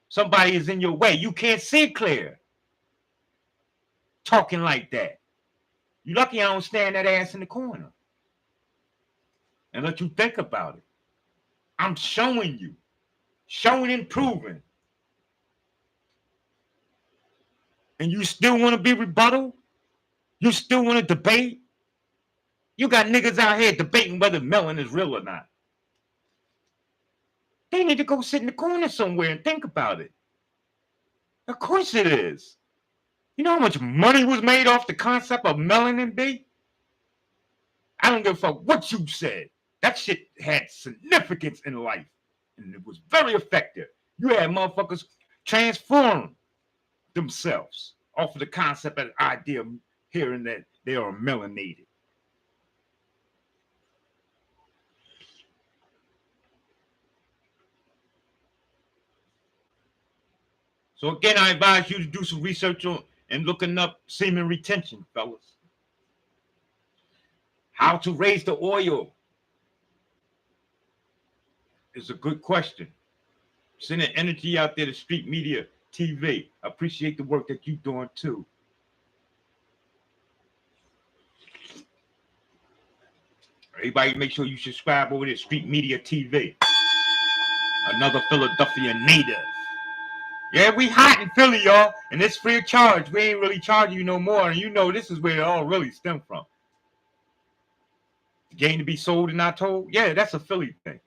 Somebody is in your way. You can't see clear. Talking like that. You lucky I don't stand that ass in the corner and let you think about it. I'm showing you, showing and proving. And you still want to be rebuttal? You still want to debate? You got niggas out here debating whether melon is real or not. They need to go sit in the corner somewhere and think about it. Of course it is. You know how much money was made off the concept of melanin B? I don't give a fuck what you said. That shit had significance in life. And it was very effective. You had motherfuckers transform themselves off of the concept and idea of hearing that they are melanated. So again, I advise you to do some research on and looking up semen retention, fellas. How to raise the oil is a good question. Sending energy out there to Street Media TV. I appreciate the work that you're doing too. Everybody make sure you subscribe over to Street Media TV. Another Philadelphia native. Yeah, we hot in Philly, y'all, and it's free of charge. We ain't really charging you no more, and you know this is where it all really stemmed from. The game to be sold and not told? Yeah, that's a Philly thing.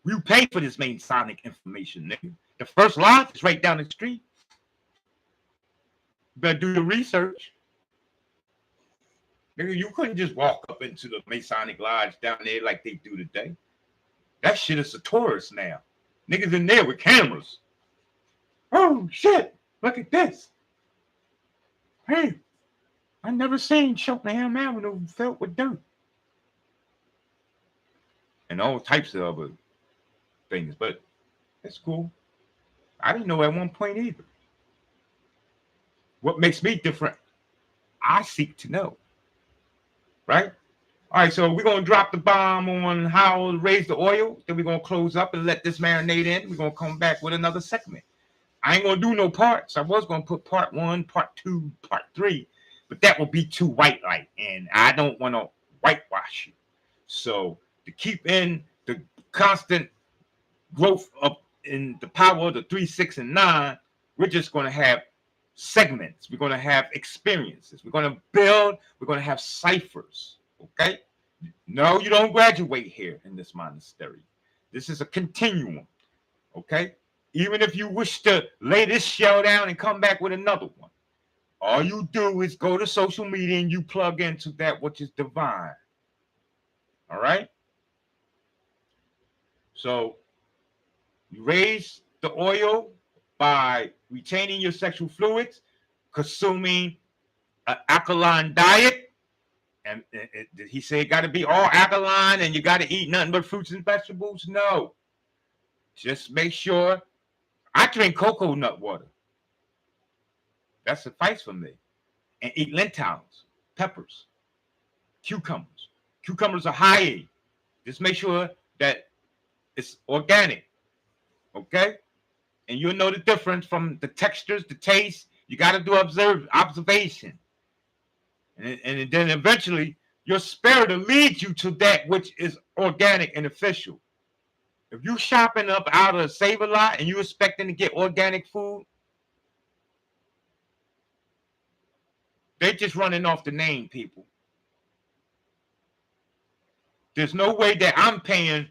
You pay for this Masonic information, nigga. The first lot is right down the street. You better do your research. Nigga, you couldn't just walk up into the Masonic Lodge down there like they do today. That shit is a tourist now. Niggas in there with cameras. Oh, shit. Look at this. Hey, I never seen Cheltenham Avenue filled with dirt. And all types of other things, but that's cool. I didn't know at one point either. What makes me different? I seek to know. Right? All right, so we're gonna drop the bomb on how to raise the oil. Then we're gonna close up and let this marinate in. We're gonna come back with another segment. I ain't gonna do no parts. I was gonna put part 1, part 2, part 3, but that would be too white light, and I don't want to whitewash you. So to keep in the constant growth up in the power of the 3, 6, and 9, we're just gonna have segments. We're gonna have experiences. We're gonna build. We're gonna have ciphers. Okay. No, you don't graduate here in this monastery. This is a continuum. Okay. Even if you wish to lay this shell down and come back with another one, all you do is go to social media and you plug into that which is divine. All right. So you raise the oil by retaining your sexual fluids, consuming an alkaline diet. And did he say it got to be all alkaline and you got to eat nothing but fruits and vegetables? No. Just make sure. I drink coconut water. That suffices for me. And eat lentils, peppers, cucumbers. Cucumbers are high. Just make sure that it's organic. Okay? And you'll know the difference from the textures, the taste. You got to do observation. And then eventually your spirit will lead you to that which is organic and official. If you shopping up out of Save-A-Lot and you expecting to get organic food, they just running off the name, people. There's no way that I'm paying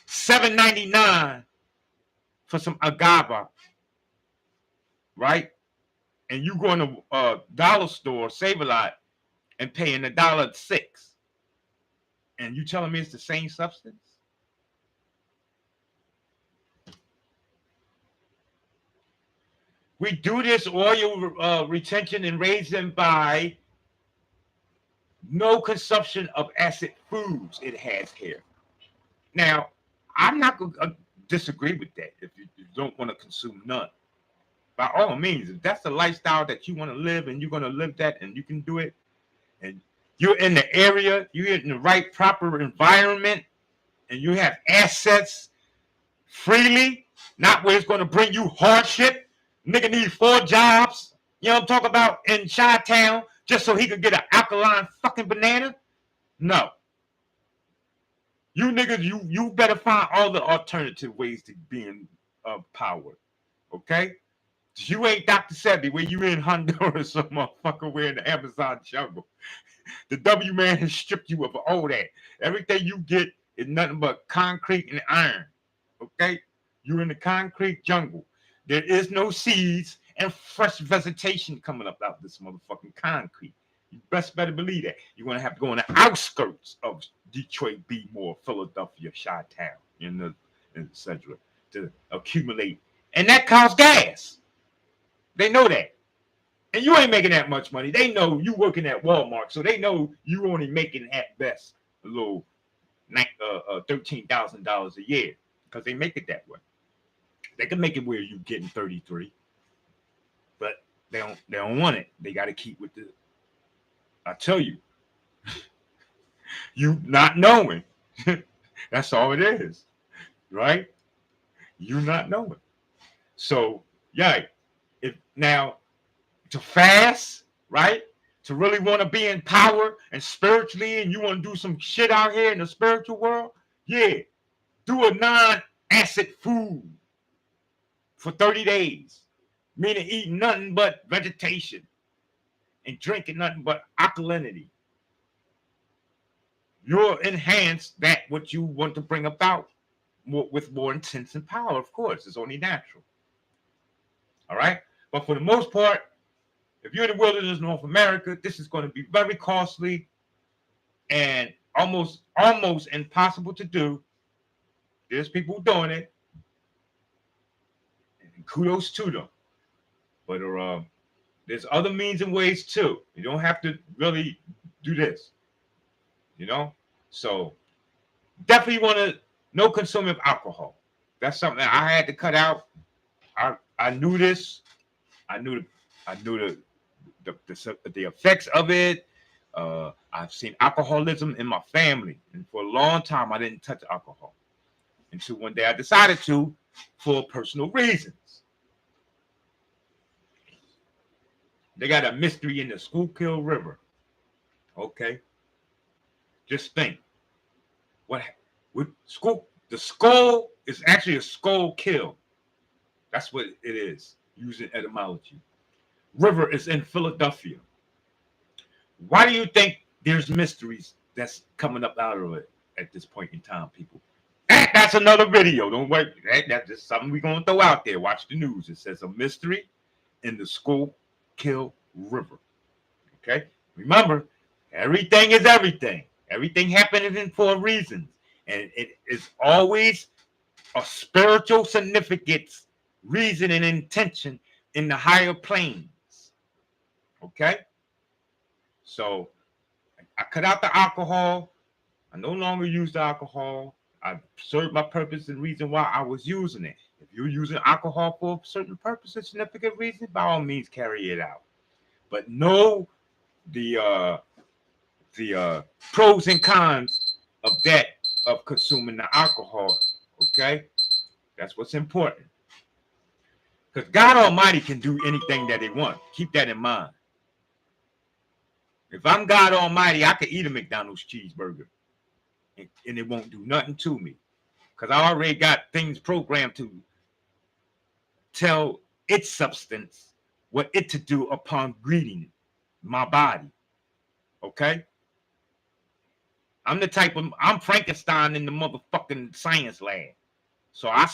$7.99 for some agave, right? And you going to a dollar store, Save-A-Lot, and paying $1.06, and you telling me it's the same substance? We do this oil retention and raise them by no consumption of acid foods. It has here. Now, I'm not going to disagree with that if you don't want to consume none. By all means, if that's the lifestyle that you want to live and you're going to live that and you can do it, and you're in the area, you're in the right proper environment, and you have assets freely, not where it's going to bring you hardship. Nigga need 4 jobs, you know what I'm talking about, in Chi-Town, just so he could get an alkaline fucking banana? No. You niggas, you better find all the alternative ways to being powered, okay? You ain't Dr. Sebi where you in Honduras or motherfucker, we're in the Amazon jungle. The W man has stripped you of all that. Everything you get is nothing but concrete and iron. Okay? You're in the concrete jungle. There is no seeds and fresh vegetation coming up out of this motherfucking concrete. You best better believe that. You're gonna have to go on the outskirts of Detroit, Bmore, Philadelphia, Chi-Town, etc. to accumulate. And that costs gas. They know that. And you ain't making that much money. They know you working at Walmart, so they know you only making at best a little $13,000 a year, because they make it that way. They can make it where you getting 33, but they don't want it. They got to keep with the. I tell you, you not knowing. That's all it is, right? You not knowing. So yeah, if now. To fast, right? To really want to be in power and spiritually, and you want to do some shit out here in the spiritual world, yeah, do a non-acid food for 30 days, meaning eating nothing but vegetation and drinking nothing but alkalinity. You'll enhance that what you want to bring about with more intense and power. Of course, it's only natural. All right, but for the most part, if you're in the wilderness of North America, this is going to be very costly and almost impossible to do. There's people doing it, and kudos to them. But there's other means and ways too. You don't have to really do this, you know. So definitely want to no consuming of alcohol. That's something that I had to cut out. I knew this. I knew the effects of it, I've seen alcoholism in my family, and for a long time I didn't touch alcohol until one day I decided to, for personal reasons. They got a mystery in the Schuylkill River. Okay, just think what the skull is actually a skull kill. That's what it is, using etymology. River is in Philadelphia. Why do you think there's mysteries that's coming up out of it at this point in time, people? That's another video. Don't wait. That's just something we're gonna throw out there. Watch the news. It says a mystery in the Schuylkill River. Okay. Remember, everything is everything. Everything happening for a reason, and it is always a spiritual significance, reason, and intention in the higher planes. Okay. So I cut out the alcohol. I no longer use the alcohol. I served my purpose and reason why I was using it. If you're using alcohol for a certain purpose or significant reason, by all means carry it out. But know the pros and cons of that, of consuming the alcohol. Okay? That's what's important. Because God Almighty can do anything that He wants. Keep that in mind. If I'm God Almighty, I could eat a McDonald's cheeseburger and it won't do nothing to me. Because I already got things programmed to tell its substance what it to do upon greeting my body. Okay? I'm Frankenstein in the motherfucking science lab. So I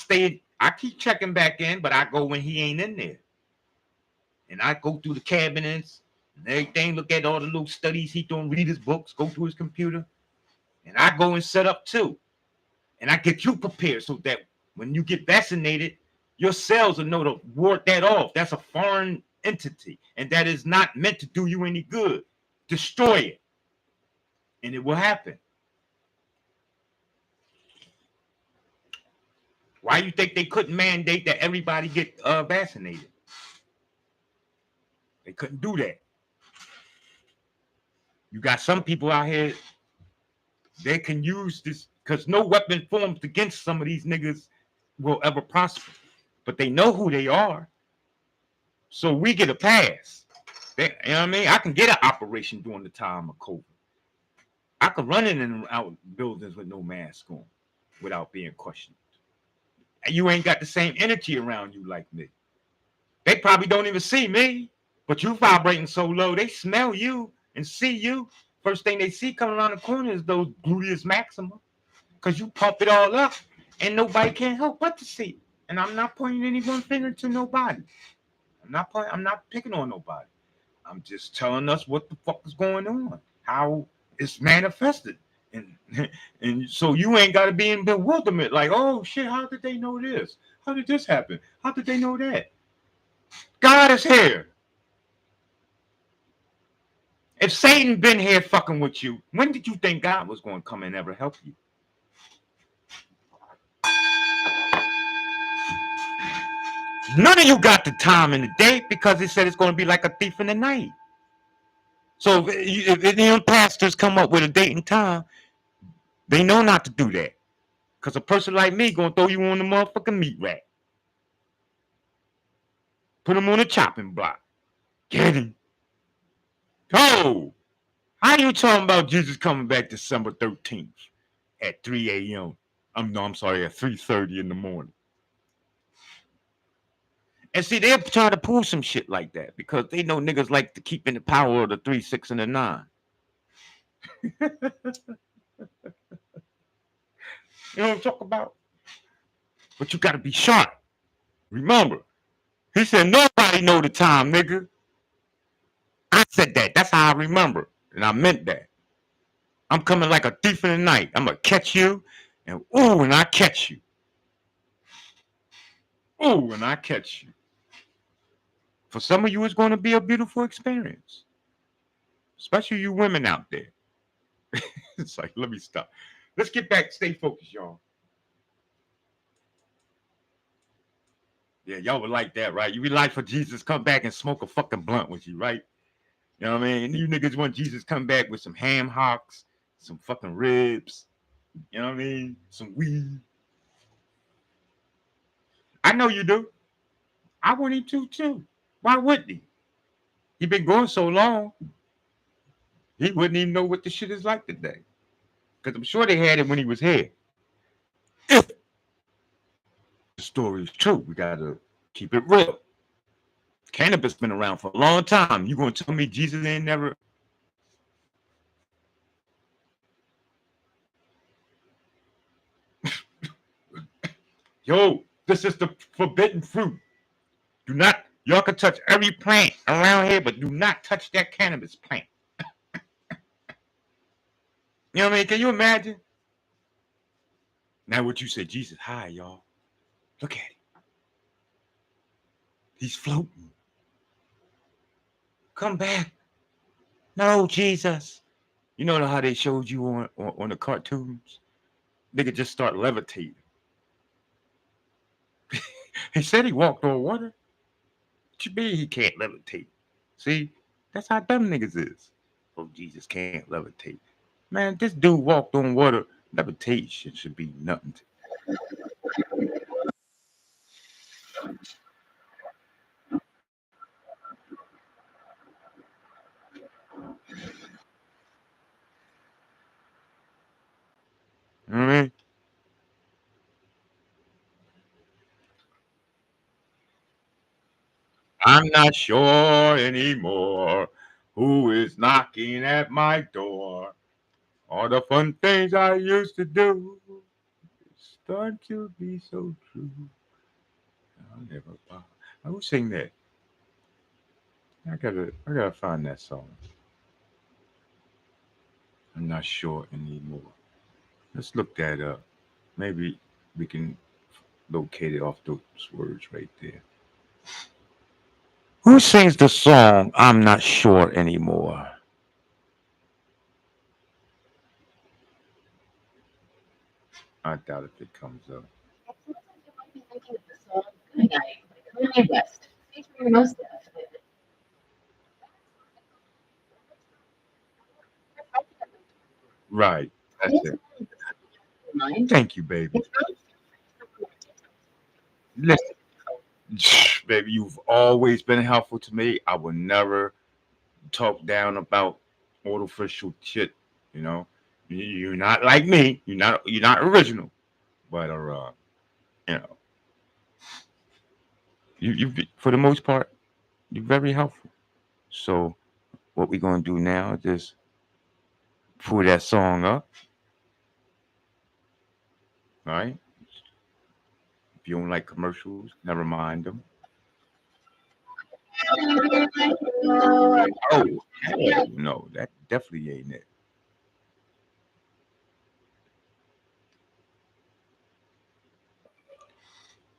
keep checking back in, but I go when he ain't in there. And I go through the cabinets and everything, look at all the little studies he doing, read his books, go through his computer. And I go and set up too. And I get you prepared so that when you get vaccinated, your cells will know to ward that off. That's a foreign entity. And that is not meant to do you any good. Destroy it. And it will happen. Why you think they couldn't mandate that everybody get vaccinated? They couldn't do that. You got some people out here, they can use this because no weapon formed against some of these niggas will ever prosper. But they know who they are. So we get a pass. You know what I mean? I can get an operation during the time of COVID. I can run in and out buildings with no mask on without being questioned. And you ain't got the same energy around you like me. They probably don't even see me, but you vibrating so low, they smell you and see you. First thing they see coming around the corner is those gluteus maxima, because you pump it all up and nobody can help but to see. And I'm not pointing any one finger to nobody. I'm not picking on nobody. I'm just telling us what the fuck is going on, how it's manifested. And so you ain't got to be in bewilderment like, oh shit, how did they know this? How did this happen? How did they know that? God is here. If Satan been here fucking with you, when did you think God was going to come and ever help you? None of you got the time in the day because it said it's going to be like a thief in the night. So if any pastors come up with a date and time, they know not to do that. Because a person like me going to throw you on the motherfucking meat rack. Put him on a chopping block. Get him. Oh, how you talking about Jesus coming back December 13th at 3 a.m.? I'm sorry, at 3:30 in the morning. And see, they're trying to pull some shit like that because they know niggas like to keep in the power of the 3, 6, and the 9. You know what I'm talking about? But you got to be sharp. Remember, he said, nobody know the time, nigga. I said that. That's how I remember. And I meant that. I'm coming like a thief in the night. I'm going to catch you. And ooh, and I catch you. Ooh, and I catch you. For some of you, it's going to be a beautiful experience. Especially you women out there. It's like, let me stop. Let's get back. Stay focused, y'all. Yeah, y'all would like that, right? You would like for Jesus to come back and smoke a fucking blunt with you, right? You know what I mean? You niggas want Jesus come back with some ham hocks, some fucking ribs. You know what I mean? Some weed. I know you do. I want him to too. Why wouldn't he? He been going so long, he wouldn't even know what the shit is like today. Because I'm sure they had it when he was here. If the story is true, we gotta keep it real. Cannabis been around for a long time. You gonna tell me Jesus ain't never? Yo, this is the forbidden fruit. Do not, y'all can touch every plant around here, but do not touch that cannabis plant. You know what I mean? Can you imagine? Now what you say, Jesus high, y'all. Look at him. He's floating. Come back. No, Jesus. You know how they showed you on the cartoons? Nigga just start levitating. He said he walked on water. What you mean he can't levitate? See, that's how dumb niggas is. Oh, Jesus can't levitate. Man, this dude walked on water. Levitation should be nothing. You know what I mean? I'm not sure anymore who is knocking at my door. All the fun things I used to do start to be so true. I'll never. Who sing that? I gotta find that song. I'm not sure anymore. Let's look that up. Maybe we can locate it off those words right there. Who sings the song I'm not sure anymore? I doubt if it comes up. Sometimes you might be thinking of the song Good Night by Kanye West, featuring Mos Def. Right. That's it. Mind. Thank you, baby. Listen, baby, you've always been helpful to me. I will never talk down about artificial shit. You know, you're not like me. You're not original, but you know, you for the most part, you're very helpful. So what we're gonna do now is just pull that song up, right? If you don't like commercials, never mind them. Oh, hell no, that definitely ain't it.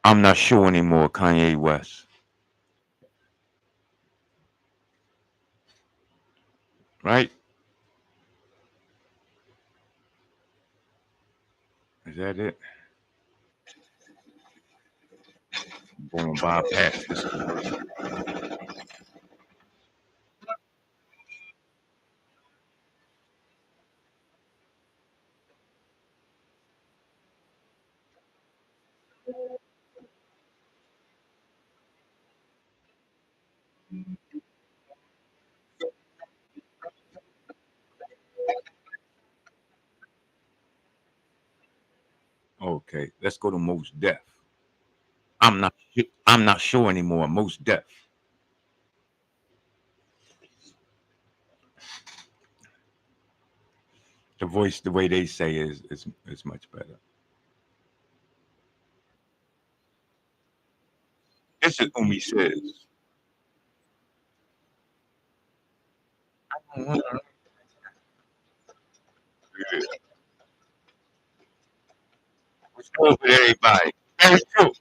I'm not sure anymore, Kanye West. Right? Is that it? Going to bypass this commercial. Okay, let's go to most deaf. I'm not sure anymore. Most deaf. The voice, the way they say is much better. This is Umi says. Yeah. What's good with everybody? Very true.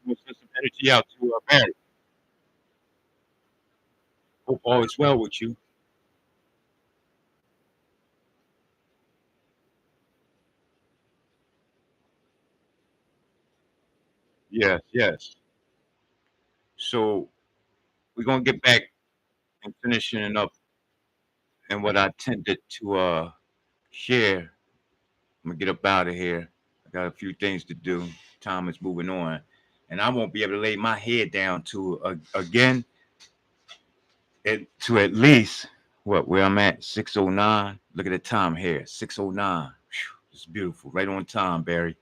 We'll send some energy out to Mary. Hope all is well with you. Yes, yes. So we're gonna get back and finishing up and what I tended to share. I'm gonna get up out of here. I got a few things to do. Time is moving on, and I won't be able to lay my head down to again to at least what where I'm at 6:09. Look at the time here, 6:09. It's beautiful, right on time, Barry.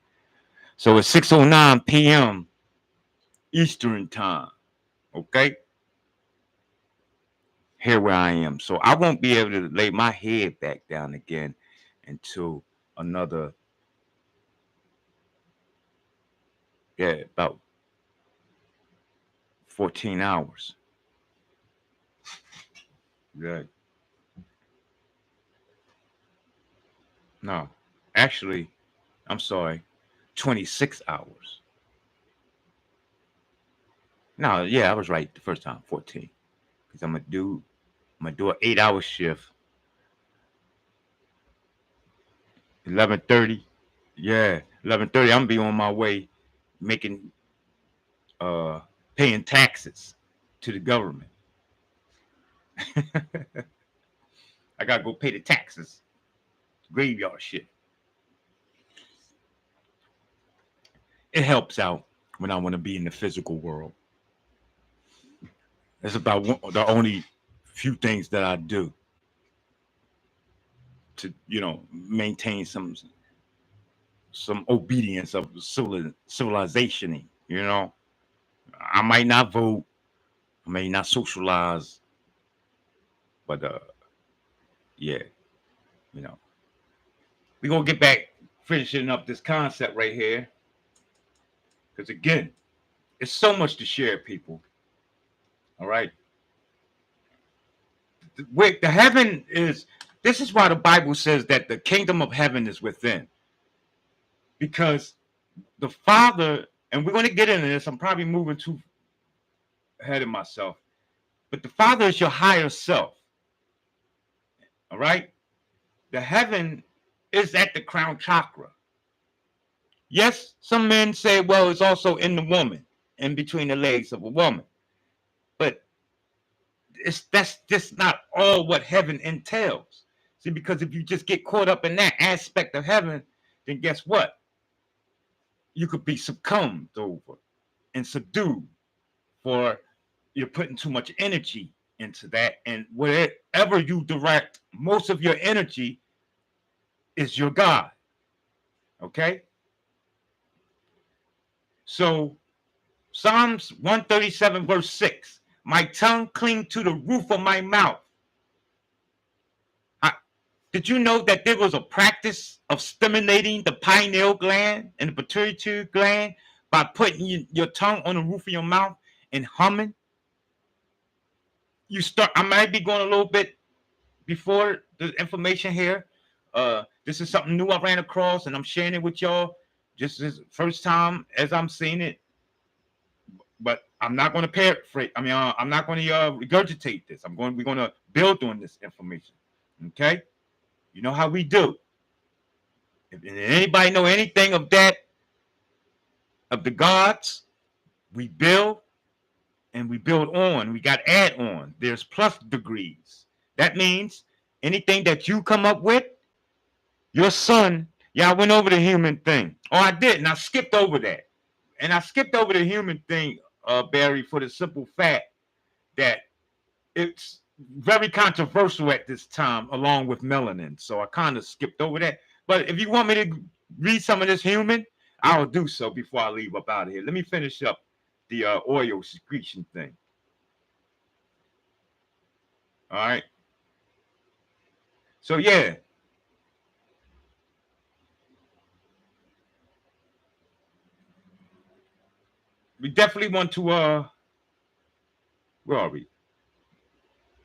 So it's 6:09 p.m. Eastern time. Okay, here where I am. So I won't be able to lay my head back down again until another about 14 hours. Yeah. No, actually, I'm sorry, 26 hours. No, yeah, I was right the first time, 14. Because I'm gonna do an 8 hour shift, 11:30. Yeah, 11:30. I'm gonna be on my way making uh paying taxes to the government. I gotta go pay the taxes. Graveyard shit. It helps out when I want to be in the physical world. That's about the only few things that I do to, maintain some obedience of civilization. I might not vote, I may not socialize, but yeah, you know, we're gonna get back finishing up this concept right here, because again, it's so much to share, people. All right, the heaven is. This is why the Bible says that the kingdom of heaven is within, because the Father, and we're going to get into this. I'm probably moving too ahead of myself, but the Father is your higher self. All right, the heaven is at the crown chakra. Yes, some men say, well, it's also in the woman, in between the legs of a woman, but that's just not all what heaven entails. See, because if you just get caught up in that aspect of heaven, then guess what? You could be succumbed over and subdued for you're putting too much energy into that. And wherever you direct most of your energy is your God. Okay? So Psalms 137, verse 6. My tongue cling to the roof of my mouth. Did you know that there was a practice of stimulating the pineal gland and the pituitary gland by putting your tongue on the roof of your mouth and humming? I might be going a little bit before the information here. This is something new I ran across, and I'm sharing it with y'all. Just this first time as I'm seeing it, but I'm not going to paraphrase. I mean, I'm not going to regurgitate this. We're going to build on this information. Okay, you know how we do. If anybody know anything of that, of the gods, we build and we build on. We got add on. There's plus degrees. That means anything that you come up with, your son, yeah, I went over the human thing. Oh, I didn't. I skipped over that. And I skipped over the human thing, Barry, for the simple fact that it's very controversial at this time, along with melanin. So I kind of skipped over that. But if you want me to read some of this human, I'll do so before I leave up out of here. Let me finish up the oil secretion thing. All right. So yeah, we definitely want to where are we?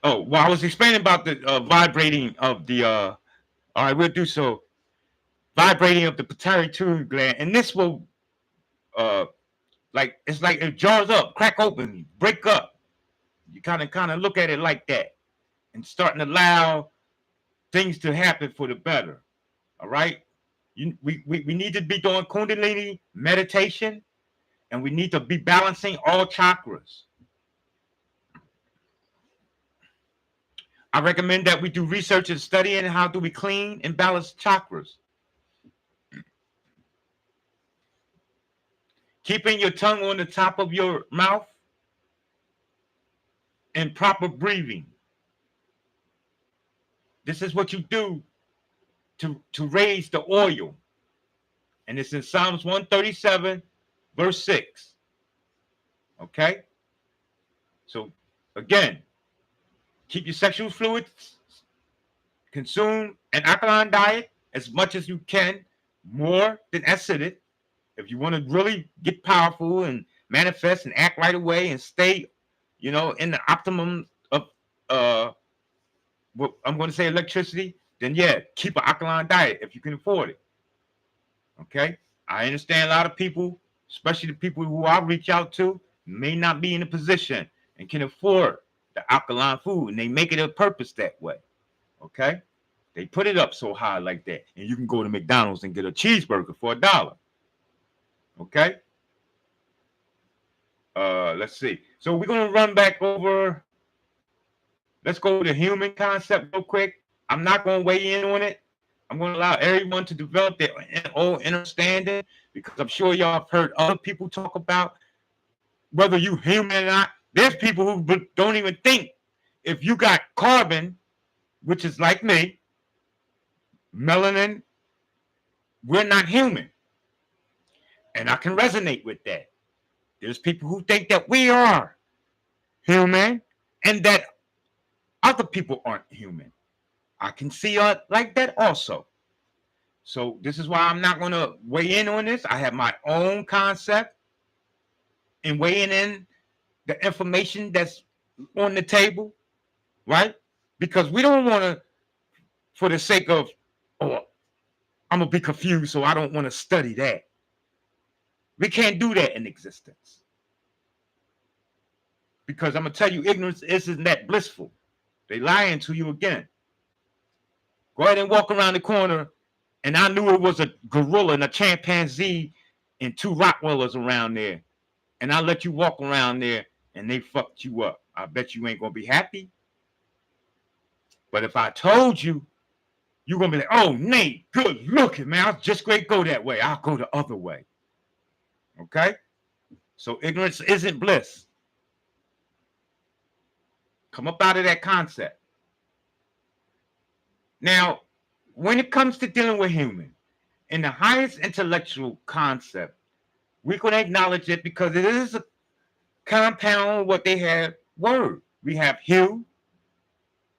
Oh, well, I was explaining about the vibrating of the all right, we'll do so. Vibrating of the pituitary gland, and this will uh like it's like it jars up, crack open, break up. You kind of look at it like that, and starting to allow things to happen for the better. All right, we need to be doing Kundalini meditation And we need to be balancing all chakras. I recommend that we do research and study in how do we clean and balance chakras. Keeping your tongue on the top of your mouth and proper breathing. This is what you do to raise the oil. And it's in Psalms 137, verse 6. Okay? So, again, keep your sexual fluids, consume an alkaline diet as much as you can, more than acidic. If you want to really get powerful and manifest and act right away and stay, in the optimum of what I'm going to say electricity, then yeah, keep an alkaline diet if you can afford it. Okay? I understand a lot of people, especially the people who I reach out to, may not be in a position and can afford the alkaline food, and they make it a purpose that way. Okay? They put it up so high like that, and you can go to McDonald's and get a cheeseburger for $1. Okay? Let's see. So we're going to run back over. Let's go to human concept real quick. I'm not going to weigh in on it. I'm going to allow everyone to develop their own understanding, because I'm sure y'all have heard other people talk about whether you human or not. There's people who don't even think if you got carbon, which is like me, melanin, we're not human. And I can resonate with that. There's people who think that we are human and that other people aren't human. I can see it like that also. So this is why I'm not going to weigh in on this. I have my own concept in weighing in the information that's on the table, right? Because we don't want to, for the sake of, oh, I'm going to be confused, so I don't want to study that. We can't do that in existence. Because I'm going to tell you, ignorance isn't that blissful. They lying to you again. Go ahead and walk around the corner, and I knew it was a gorilla and a chimpanzee and 2 Rottweilers around there. And I let you walk around there, and they fucked you up. I bet you ain't going to be happy. But if I told you, you're going to be like, oh, Nate, good looking, man. I was just going to go that way. I'll go the other way. Okay? So ignorance isn't bliss. Come up out of that concept. Now, when it comes to dealing with human, in the highest intellectual concept, we can acknowledge it because it is a compound what they have word. We have hue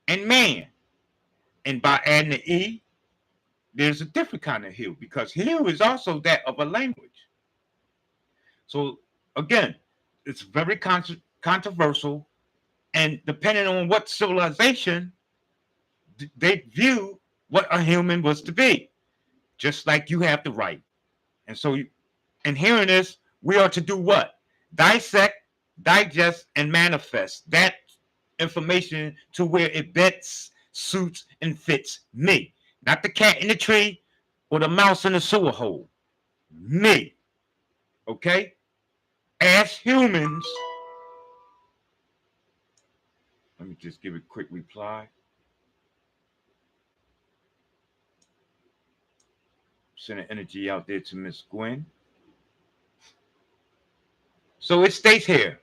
and man. And by adding the E, there's a different kind of hue, because hue is also that of a language. So again, it's very controversial, and depending on what civilization they view what a human was to be, just like you have the right. And so in hearing this, we are to do what? Dissect, digest, and manifest that information to where it best suits and fits me. Not the cat in the tree or the mouse in the sewer hole. Me. Okay? As humans, let me just give a quick reply. Sending energy out there to Miss Gwen. So it states here,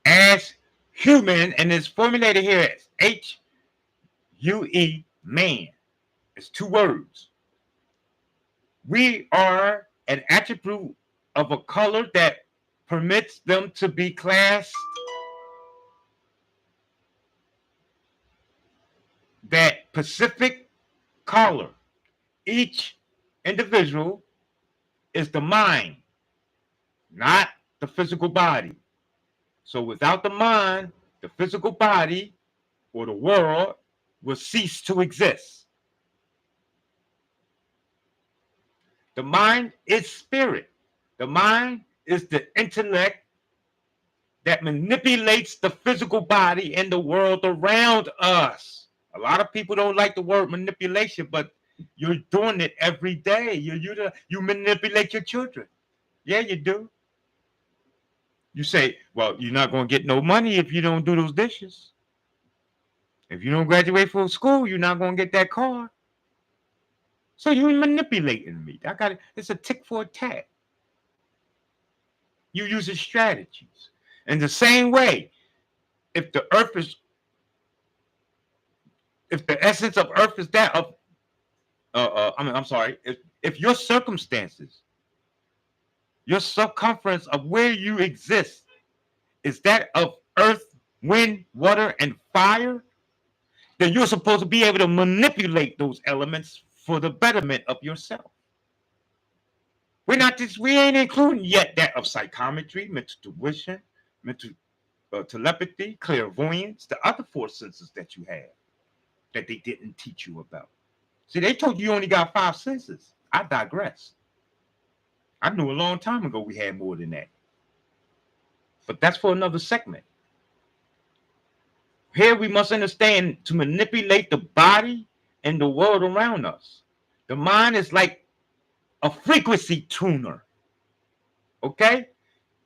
as human, and it's formulated here as H-U-E, man. It's 2 words. We are an attribute of a color that permits them to be classed that specific color. Each individual is the mind, not the physical body. So without the mind, the physical body or the world will cease to exist. The mind is spirit. The mind is the intellect that manipulates the physical body and the world around us. A lot of people don't like the word manipulation, but you're doing it every day. You manipulate your children. Yeah, you do. You say, well, you're not going to get no money if you don't do those dishes. If you don't graduate from school, you're not going to get that car. So you're manipulating me. I got it. It's a tick for a tat. You using strategies. In the same way, if the earth is, if the essence of earth is that of, I'm sorry, if your circumstances, your circumference of where you exist is that of earth, wind, water, and fire, then you're supposed to be able to manipulate those elements for the betterment of yourself. We ain't including yet that of psychometry, mental tuition, mental telepathy, clairvoyance, the other four senses that you have that they didn't teach you about. See, they told you only got 5 senses. I digress. I knew a long time ago we had more than that. But that's for another segment. Here we must understand to manipulate the body and the world around us. The mind is like a frequency tuner. Okay?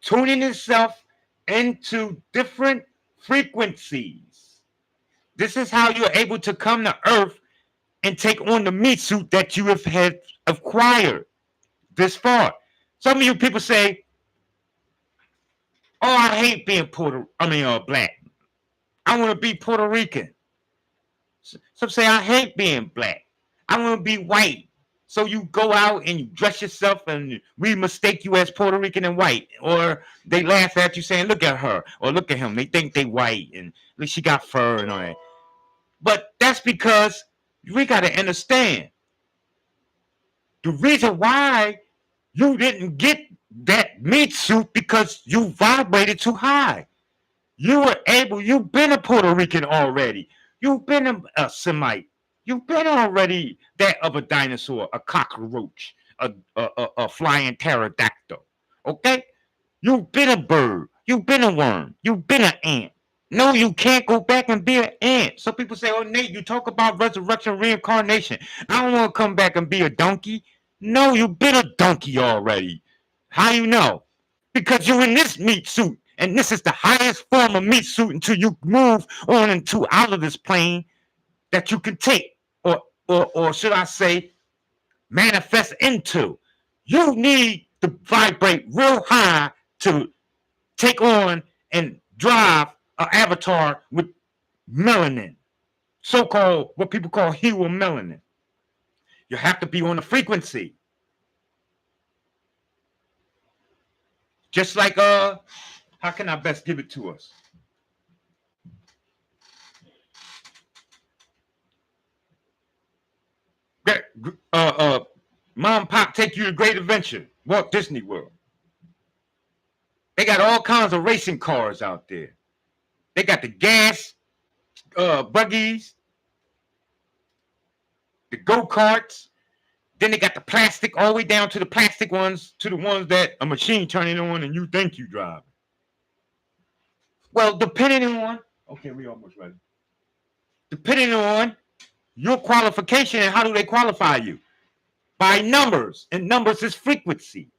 Tuning itself into different frequencies. This is how you're able to come to Earth and take on the meat suit that you have had acquired this far. Some of you people say, "Oh, I hate being black. I want to be Puerto Rican." Some say, "I hate being black. I want to be white." So you go out and you dress yourself and we mistake you as Puerto Rican and white. Or they laugh at you saying, "Look at her," or "Look at him. They think they white and look, she got fur and all that." But that's because we got to understand the reason why you didn't get that meat suit because you vibrated too high. You've been a Puerto Rican already. You've been a Semite. You've been already that of a dinosaur, a cockroach, a flying pterodactyl. Okay? You've been a bird. You've been a worm. You've been an ant. No, you can't go back and be an ant. Some people say, "Oh, Nate, you talk about resurrection, reincarnation. I don't want to come back and be a donkey." No, you've been a donkey already. How you know? Because you're in this meat suit. And this is the highest form of meat suit until you move on into out of this plane that you can take. Or should I say, manifest into. You need to vibrate real high to take on and drive an avatar with melanin, so-called what people call hue of melanin. You have to be on a frequency. Just like how can I best give it to us? Mom and Pop take you to Great Adventure, Walt Disney World. They got all kinds of racing cars out there. They got the gas buggies, the go-karts. Then they got the plastic all the way down to the plastic ones, to the ones that a machine turning on and you think you driving. Well, depending on, okay, we almost ready. Depending on your qualification and how do they qualify you? By numbers, and numbers is frequency.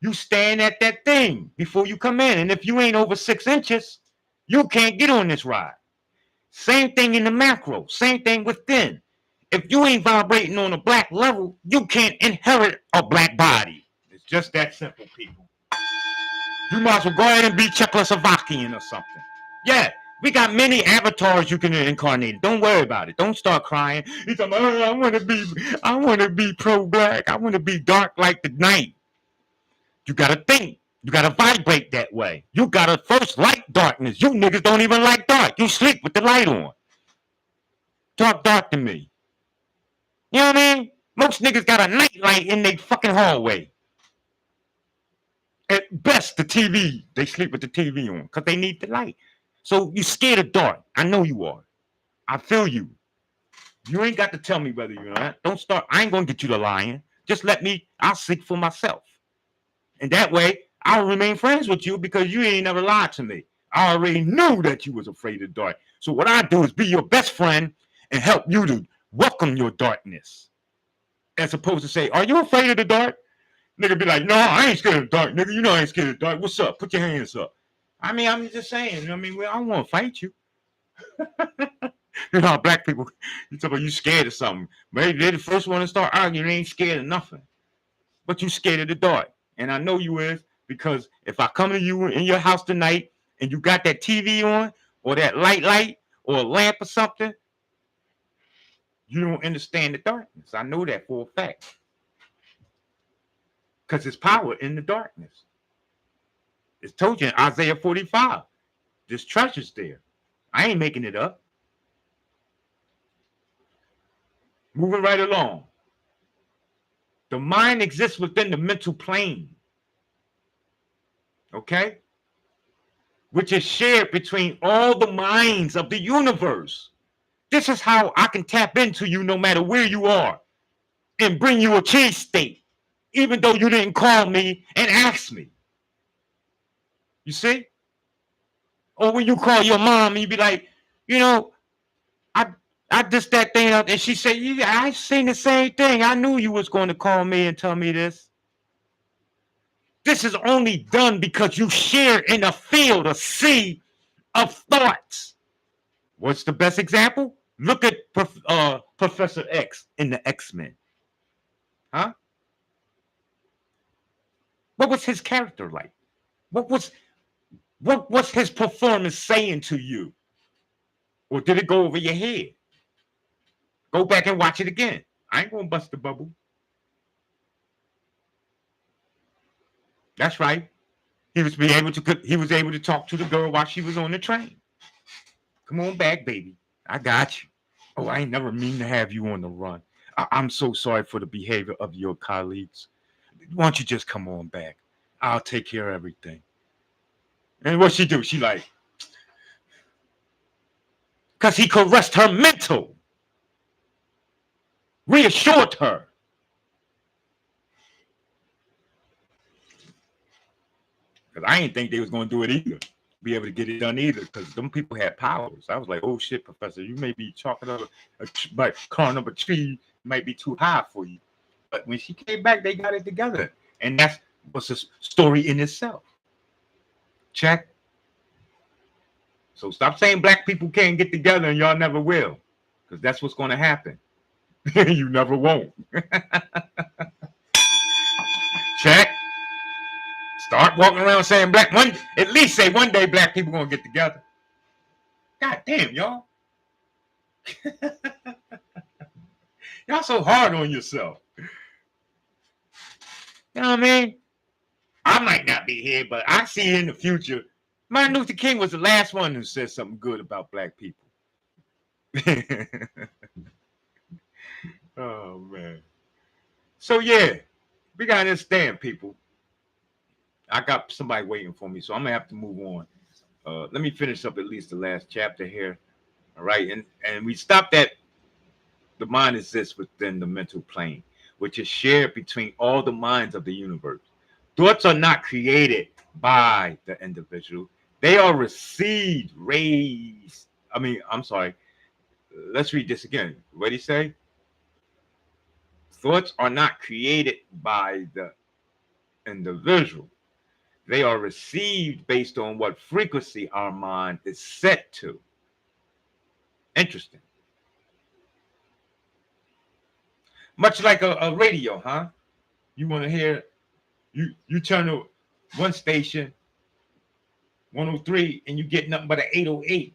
You stand at that thing before you come in, and if you ain't over 6 inches, you can't get on this ride. Same thing in the macro, same thing within. If you ain't vibrating on a black level, you can't inherit a black body. It's just that simple, people. You might as well go ahead and be Czechoslovakian or something. Yeah, we got many avatars you can incarnate. Don't worry about it. Don't start crying. He's like, "Oh, I want to be pro-black. I want to be dark like the night." You gotta think. You gotta vibrate that way. You gotta first like darkness. You niggas don't even like dark. You sleep with the light on. Talk dark to me. You know what I mean? Most niggas got a night light in their fucking hallway. At best, the TV. They sleep with the TV on because they need the light. So you scared of dark. I know you are. I feel you. You ain't got to tell me whether you're not. Don't start. I ain't gonna get you to lying. Just let me. I'll seek for myself. And that way, I'll remain friends with you because you ain't never lied to me. I already knew that you was afraid of dark. So what I do is be your best friend and help you to welcome your darkness. As opposed to say, "Are you afraid of the dark?" Nigga be like, "No, I ain't scared of the dark, nigga. You know I ain't scared of the dark. What's up? Put your hands up." I mean, I'm just saying. I mean, I don't want to fight you. You know, black people, you talk about you scared of something. Maybe they're the first one to start arguing. They ain't scared of nothing. But you scared of the dark. And I know you is, because if I come to you in your house tonight and you got that TV on or that light or a lamp or something, you don't understand the darkness. I know that for a fact. Because there's power in the darkness. It's told you in Isaiah 45. There's treasures there. I ain't making it up. Moving right along. The mind exists within the mental plane. Okay? Which is shared between all the minds of the universe. This is how I can tap into you no matter where you are and bring you a cheese state, even though you didn't call me and ask me. You see? Or when you call your mom and you be like, you know, I just that thing out, and she said, yeah, I seen the same thing. I knew you was going to call me and tell me this. This is only done because you share in a field, a sea of thoughts. What's the best example? Look at Professor X in the X-Men. Huh? What was his character like? What was his performance saying to you? Or did it go over your head? Go back and watch it again. I ain't gonna bust the bubble. That's right. He was able to talk to the girl while she was on the train. Come on back, baby. I got you. Oh, I ain't never mean to have you on the run. I'm so sorry for the behavior of your colleagues. Why don't you just come on back? I'll take care of everything. And what she do? She like, because he caressed her mental, reassured her. Because I didn't think they was going to do it either. Be able to get it done either, because them people had powers. I was like, oh shit, Professor, you may be chalking up but calling up a tree might be too high for you. But when she came back, they got it together. And that's what's a story in itself. Check. So stop saying black people can't get together and y'all never will. Because that's what's going to happen. You never won't. Check. Start walking around saying at least say one day black people gonna get together. God damn, y'all. Y'all so hard on yourself. You know what I mean? I might not be here, but I see in the future. Martin Luther King was the last one who said something good about black people. Oh man. So yeah, we gotta understand, people. I got somebody waiting for me, so I'm gonna have to move on. Let me finish up at least the last chapter here. All right, and we stopped at the mind exists within the mental plane, which is shared between all the minds of the universe. Thoughts are not created by the individual; they are received, raised. I'm sorry. Let's read this again. What did he say? Thoughts are not created by the individual. They are received based on what frequency our mind is set to. Interesting. Much like a radio, huh? You want to hear, you turn to one station, 103, and you get nothing but an 808.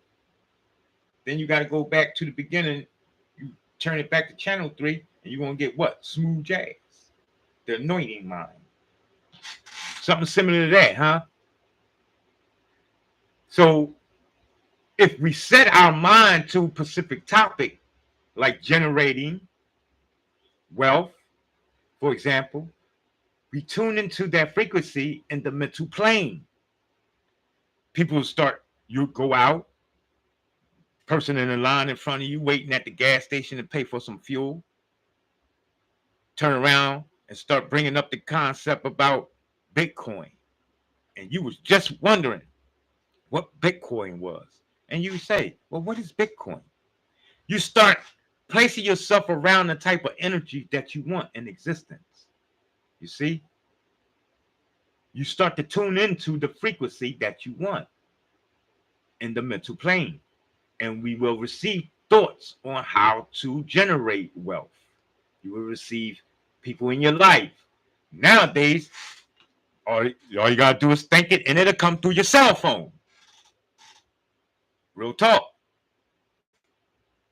Then you got to go back to the beginning. You turn it back to channel 3, and you're going to get what? Smooth jazz. The anointing mind. Something similar to that, huh? So if we set our mind to a specific topic, like generating wealth, for example, we tune into that frequency in the mental plane. People start, you go out, person in the line in front of you waiting at the gas station to pay for some fuel, turn around and start bringing up the concept about Bitcoin. And you was just wondering what Bitcoin was. And you say, well, what is Bitcoin? You start placing yourself around the type of energy that you want in existence. You see? You start to tune into the frequency that you want. in the mental plane, and we will receive thoughts on how to generate wealth. You will receive people in your life. Nowadays, all you gotta do is think it, and it'll come through your cell phone. Real talk.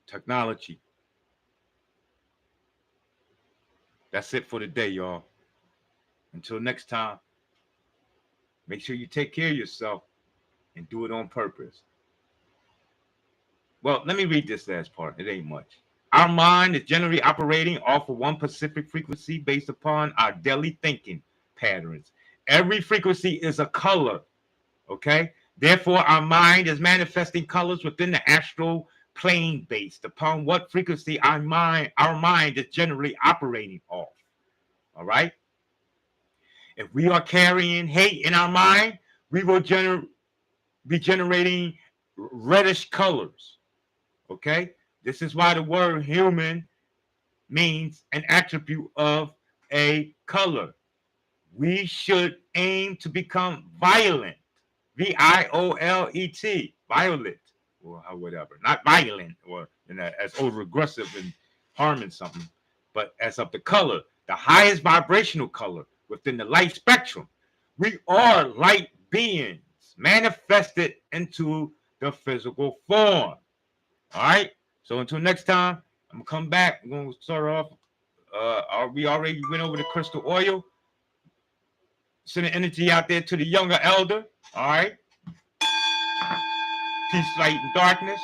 Technology. That's it for today, y'all. Until next time, make sure you take care of yourself and do it on purpose. Well, let me read this last part. It ain't much. Our mind is generally operating off of one specific frequency based upon our daily thinking patterns. Every frequency is a color, okay? Therefore, our mind is manifesting colors within the astral plane based upon what frequency our mind is generally operating off. All right? If we are carrying hate in our mind, we will be generating reddish colors. Okay? This is why the word human means an attribute of a color. We should aim to become violent. VIOLET, violet, or whatever. Not violent, or as over aggressive and harming something, but as of the color, the highest vibrational color within the light spectrum. We are light beings manifested into the physical form. All right. So until next time, I'm gonna come back. We're gonna start off. We already went over the crystal oil. Sending energy out there to the younger elder. All right. Peace, light, and darkness.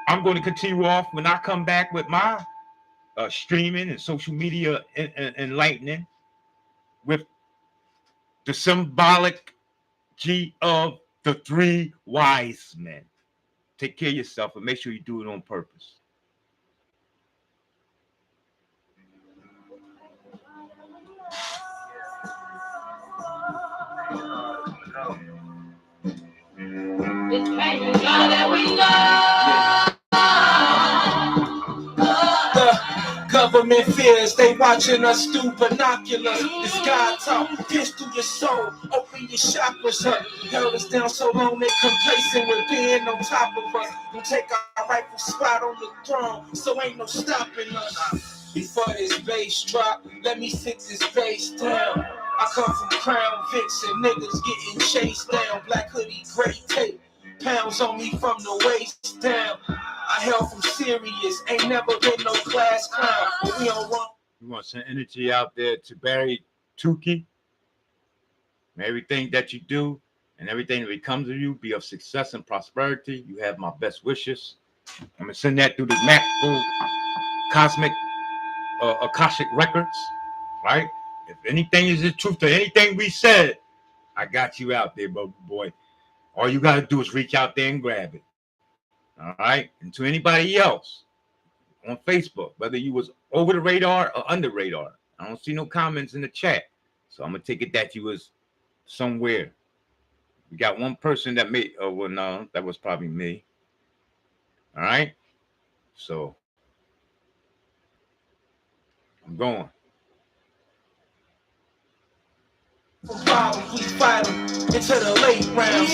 I'm going to continue off when I come back with my streaming and social media enlightening with the symbolic G of the three wise men. Take care of yourself and make sure you do it on purpose. It's making sure that we know. The government fears they watching us through binoculars. This God talk, pierce through your soul, open your chakras up. Held us down so long they complacent with being on top of us. We take our rightful spot on the throne, so ain't no stopping us. Before this bass drop, let me sit this bass down. I come from Crown Vics and niggas getting chased down. Black hoodie, gray tape, pounds on me from the waist down. I hail from Sirius, ain't never been no class clown, but we don't run. We want to send energy out there to Barry Tukey. May everything that you do and everything that becomes of you be of success and prosperity. You have my best wishes. I'm going to send that through the Macro Cosmic Akashic Records, right? If anything is the truth to anything we said, I got you out there, boy. All you got to do is reach out there and grab it. All right? And to anybody else on Facebook, whether you was over the radar or under radar, I don't see no comments in the chat. So I'm going to take it that you was somewhere. We got one person that made, oh, well, no, that was probably me. All right? So I'm going. We fight them into the late rounds.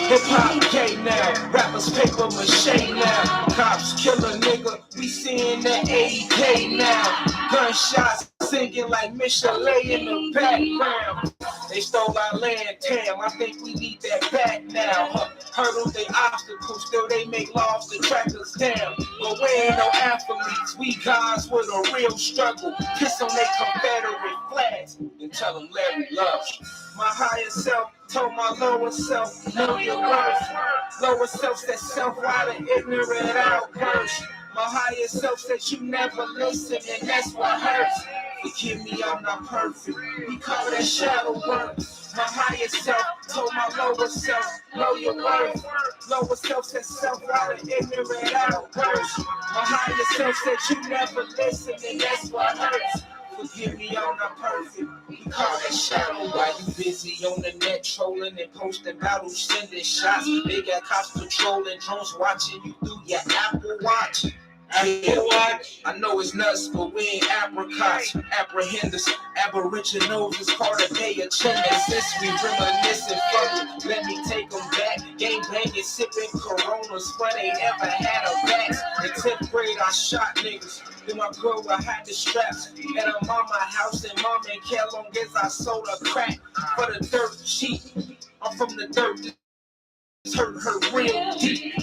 Hip hop gay now, rappers paper mache now. Cops kill a nigga, we seeing that AK now. Gunshots singing like Michelet in the background. They stole our land, damn, I think we need that back now. Hurdle they obstacles, still they make laws to track us down. But we ain't no athletes, we guys with a real struggle. Kiss on they Confederate flags and tell them Larry loves you. My higher self told my lower self, know your worth. Lower self said self-wide and ignorant outbursts. My higher self said you never listen, and that's what hurts. Forgive me, I'm not perfect. We call that shadow work. My higher self told my lower self, know your worth. Lower self said self-wide and ignorant outbursts. My higher self said you never listen, and that's what hurts. Forgive me, I'm not perfect. We call that shadow. While you busy on the net trolling and posting battles, sending shots. They got cops patrolling, drones watching you through your Apple Watch. I know it's nuts, but we ain't apricots. Apprehenders, aboriginals, it's called a day of chillin'. Since we reminiscing, fuck it, let me take them back. Game banging, sipping Coronas, but they never had a vax. In 10th grade, I shot niggas. Then my girl would hide the straps. And I'm on my house, and mom ain't care long as I sold a crack. For the dirt cheap, I'm from the dirt. Hurt her real deep,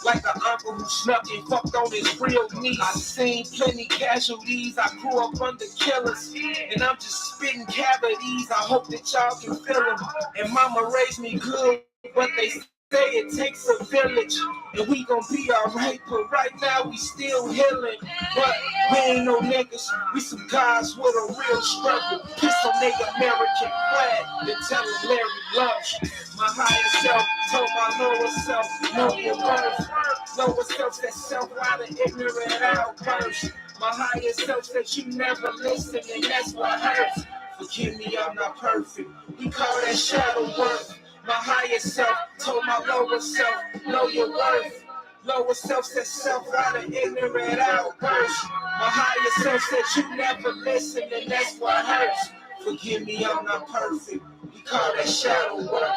like an uncle who snuck and fucked on his real niece. I seen plenty casualties, I grew up under killers, and I'm just spitting cavities. I hope that y'all can feel them. And mama raised me good, but they say it takes a village, and we gon' be alright, but right now we still healing. But we ain't no niggas, we some guys with a real struggle. Piss on their American flag, then tell them Larry loves you. My higher self told my lower self, know your worth. Lower self said self out of ignorant outbursts. My higher self said you never listen, and that's what hurts. Forgive me, I'm not perfect. We call that shadow work. My higher self told my lower self, know your worth. Lower self said self out of ignorant outbursts. My higher self said you never listen, and that's what hurts. Forgive me, I'm not perfect. We call that shadow work.